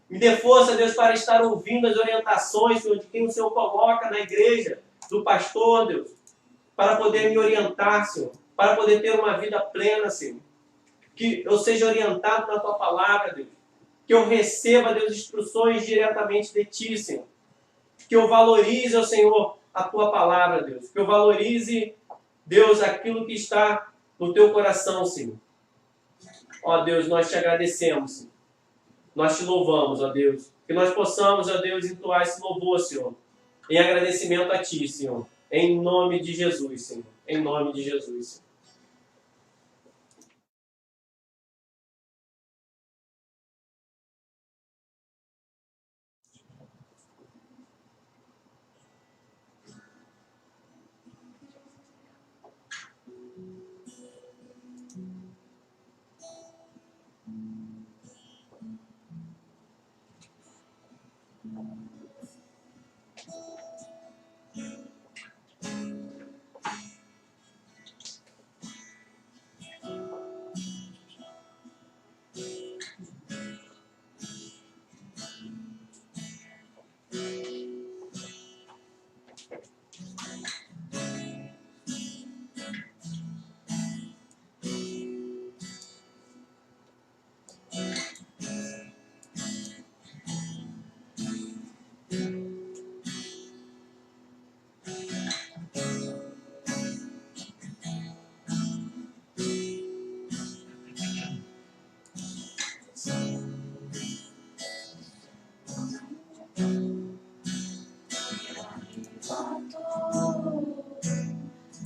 Me dê força, Deus, para estar ouvindo as orientações, Senhor, de quem o Senhor coloca na igreja, do pastor, Deus, para poder me orientar, Senhor, para poder ter uma vida plena, Senhor. Que eu seja orientado na Tua palavra, Deus. Que eu receba, Deus, instruções diretamente de Ti, Senhor. Que eu valorize, ó Senhor, a Tua palavra, Deus. Que eu valorize, Deus, aquilo que está no Teu coração, Senhor. Ó Deus, nós Te agradecemos, Senhor. Nós Te louvamos, ó Deus. Que nós possamos, ó Deus, entoar esse louvor, Senhor, em agradecimento a Ti, Senhor. Em nome de Jesus, Senhor. Em nome de Jesus, Senhor.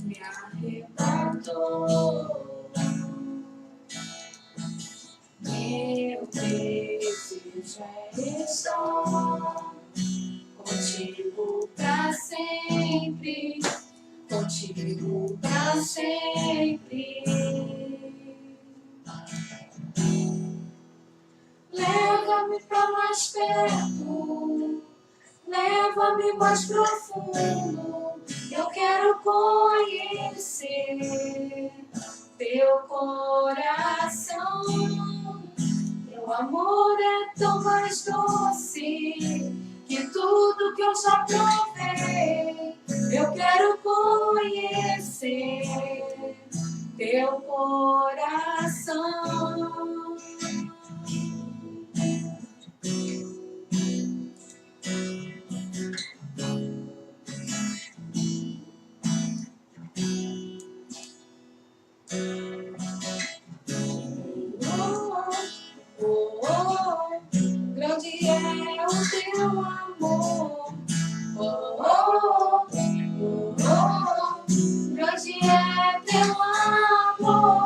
Me arrebatou. Meu desejo é estar contigo pra sempre, contigo pra sempre. Leva-me pra mais perto, leva-me mais profundo. Eu quero conhecer Teu coração. Teu amor é tão mais doce que tudo que eu já provei. Eu quero conhecer Teu coração. Grande é o Teu amor. Grande é Teu amor.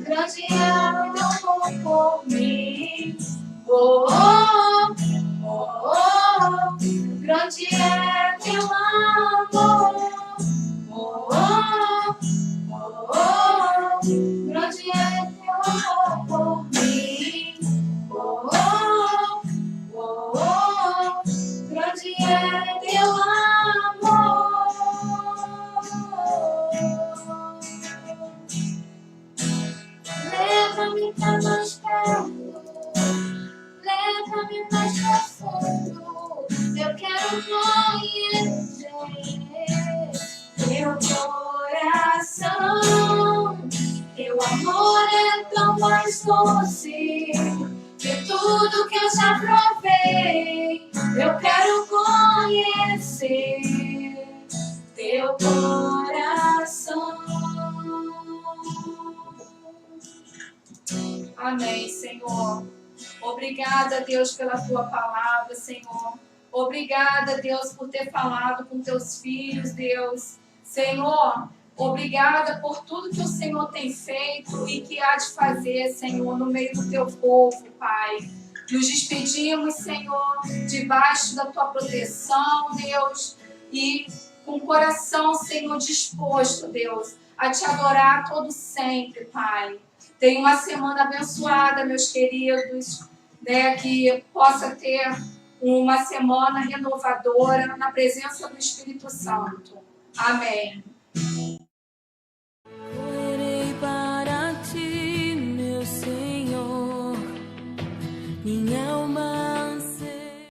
Grande é o Teu amor por mim. Grande é Teu amor. Grande é Teu amor por mim. Grande é Teu amor. Leva-me pra mais perto, leva-me mais profundo. Eu quero conhecer Teu coração. Teu amor é tão mais doce que tudo que eu já provei. Eu quero conhecer Obrigada, Deus, pela tua palavra, Senhor. Obrigada, Deus, por ter falado com teus filhos, Deus. Senhor, obrigada por tudo que o Senhor tem feito e que há de fazer, Senhor, no meio do teu povo, Pai. Nos despedimos, Senhor, debaixo da tua proteção, Deus, e com o coração, Senhor, disposto, Deus, a te adorar todo sempre, Pai. Tenha uma semana abençoada, meus queridos, né, que possa ter uma semana renovadora na presença do Espírito Santo. Amém.